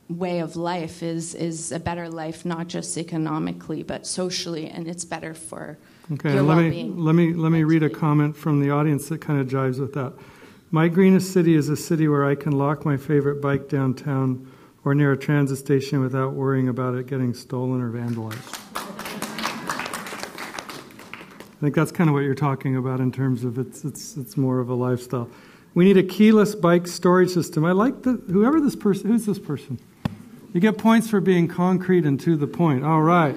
I: way of life is a better life, not just economically, but socially, and it's better for your well-being.
A: Let me read a comment from the audience that kind of jives with that. My greenest city is a city where I can lock my favorite bike downtown or near a transit station without worrying about it getting stolen or vandalized. I think that's kind of what you're talking about in terms of it's more of a lifestyle. We need a keyless bike storage system. I like who's this person? You get points for being concrete and to the point. All right.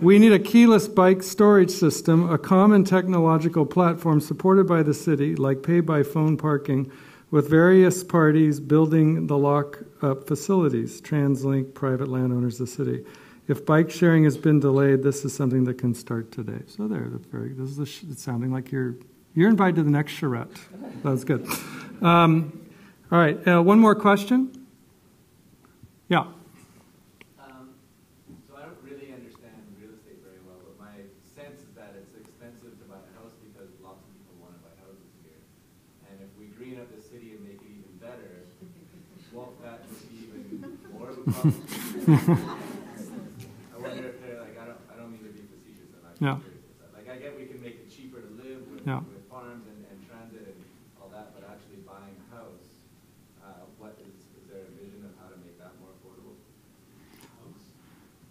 A: We need a keyless bike storage system, a common technological platform supported by the city, like pay-by-phone parking, with various parties building the lock-up facilities, TransLink, private landowners, the city. If bike sharing has been delayed, this is something that can start today. So it's sounding like you're invited to the next charrette. That's good. All right, one more question. Yeah.
M: So I don't really understand real estate very well, but my sense is that it's expensive to buy a house because lots of people want to buy houses here. And if we green up the city and make it even better, won't that be even more of a problem? I wonder if they're like, I don't mean to be facetious, I'm actually curious. Like, I get we can make it cheaper to live with farms and transit and all that, but actually buying a house, is there a vision of how to make that more affordable?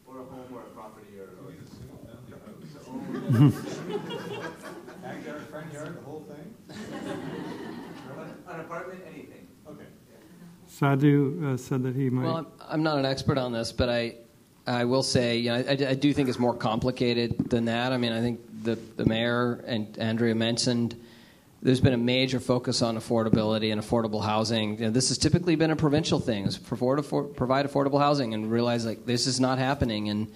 M: Or a home or a property or a single family house. Backyard, front yard, the whole thing? An apartment, anything. Okay.
A: Sadhu said that he might.
G: Well, I'm not an expert on this, but I will say, I do think it's more complicated than that. I mean, I think the mayor and Andrea mentioned there's been a major focus on affordability and affordable housing. This has typically been a provincial thing, is provide affordable housing, and realize like this is not happening.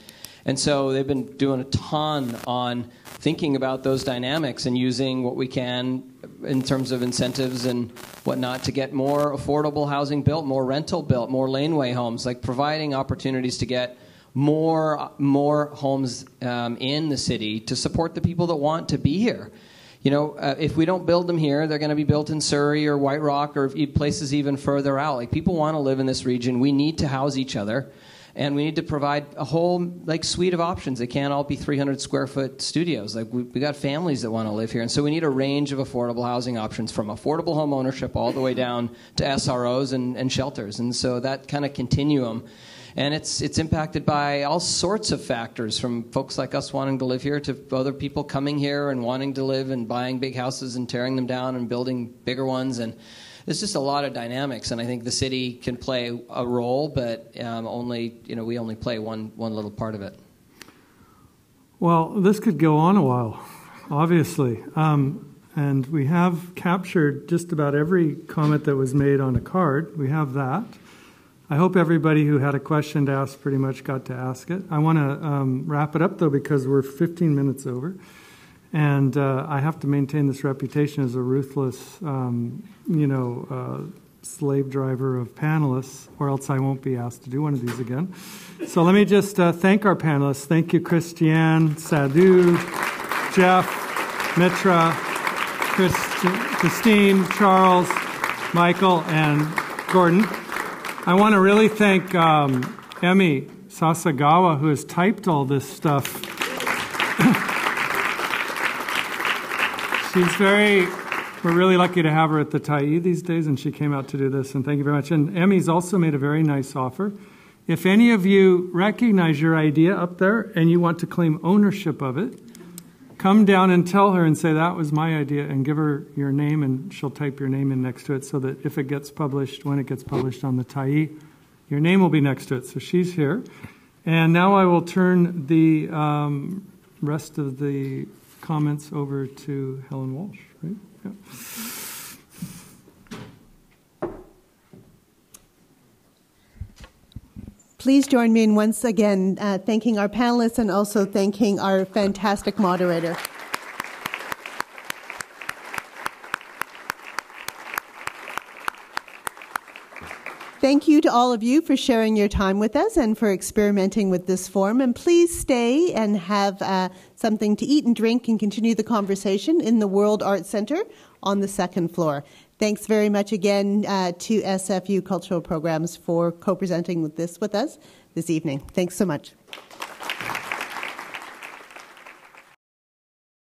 G: And so they've been doing a ton on thinking about those dynamics and using what we can in terms of incentives and whatnot to get more affordable housing built, more rental built, more laneway homes, like providing opportunities to get more homes in the city to support the people that want to be here. If we don't build them here, they're going to be built in Surrey or White Rock or places even further out. Like, people want to live in this region. We need to house each other, and we need to provide a whole suite of options. They can't all be 300 square foot studios. Like, we got families that want to live here, and so we need a range of affordable housing options, from affordable home ownership all the way down to SROs and shelters. And so that kind of continuum. And it's impacted by all sorts of factors, from folks like us wanting to live here to other people coming here and wanting to live and buying big houses and tearing them down and building bigger ones. And there's just a lot of dynamics. And I think the city can play a role, but we only play one little part of it.
A: Well, this could go on a while, obviously. And we have captured just about every comment that was made on a card. We have that. I hope everybody who had a question to ask pretty much got to ask it. I want to wrap it up, though, because we're 15 minutes over. And I have to maintain this reputation as a ruthless, slave driver of panelists, or else I won't be asked to do one of these again. So let me just thank our panelists. Thank you, Christianne, Sadhu, Geoff, Mitra, Christine, Charles, Michael, and Gordon. I want to really thank Emi Sasagawa, who has typed all this stuff. We're really lucky to have her at the Tyee these days, and she came out to do this, and thank you very much. And Emi's also made a very nice offer. If any of you recognize your idea up there and you want to claim ownership of it, come down and tell her and say, that was my idea, and give her your name, and she'll type your name in next to it so that if it gets published, when it gets published on the Tyee, your name will be next to it. So she's here. And now I will turn the rest of the comments over to Helen Walsh, right? Yeah.
N: Please join me in once again thanking our panelists and also thanking our fantastic moderator. Thank you to all of you for sharing your time with us and for experimenting with this form. And please stay and have something to eat and drink and continue the conversation in the World Arts Centre on the second floor. Thanks very much again to SFU Cultural Programs for co-presenting with us this evening. Thanks so much.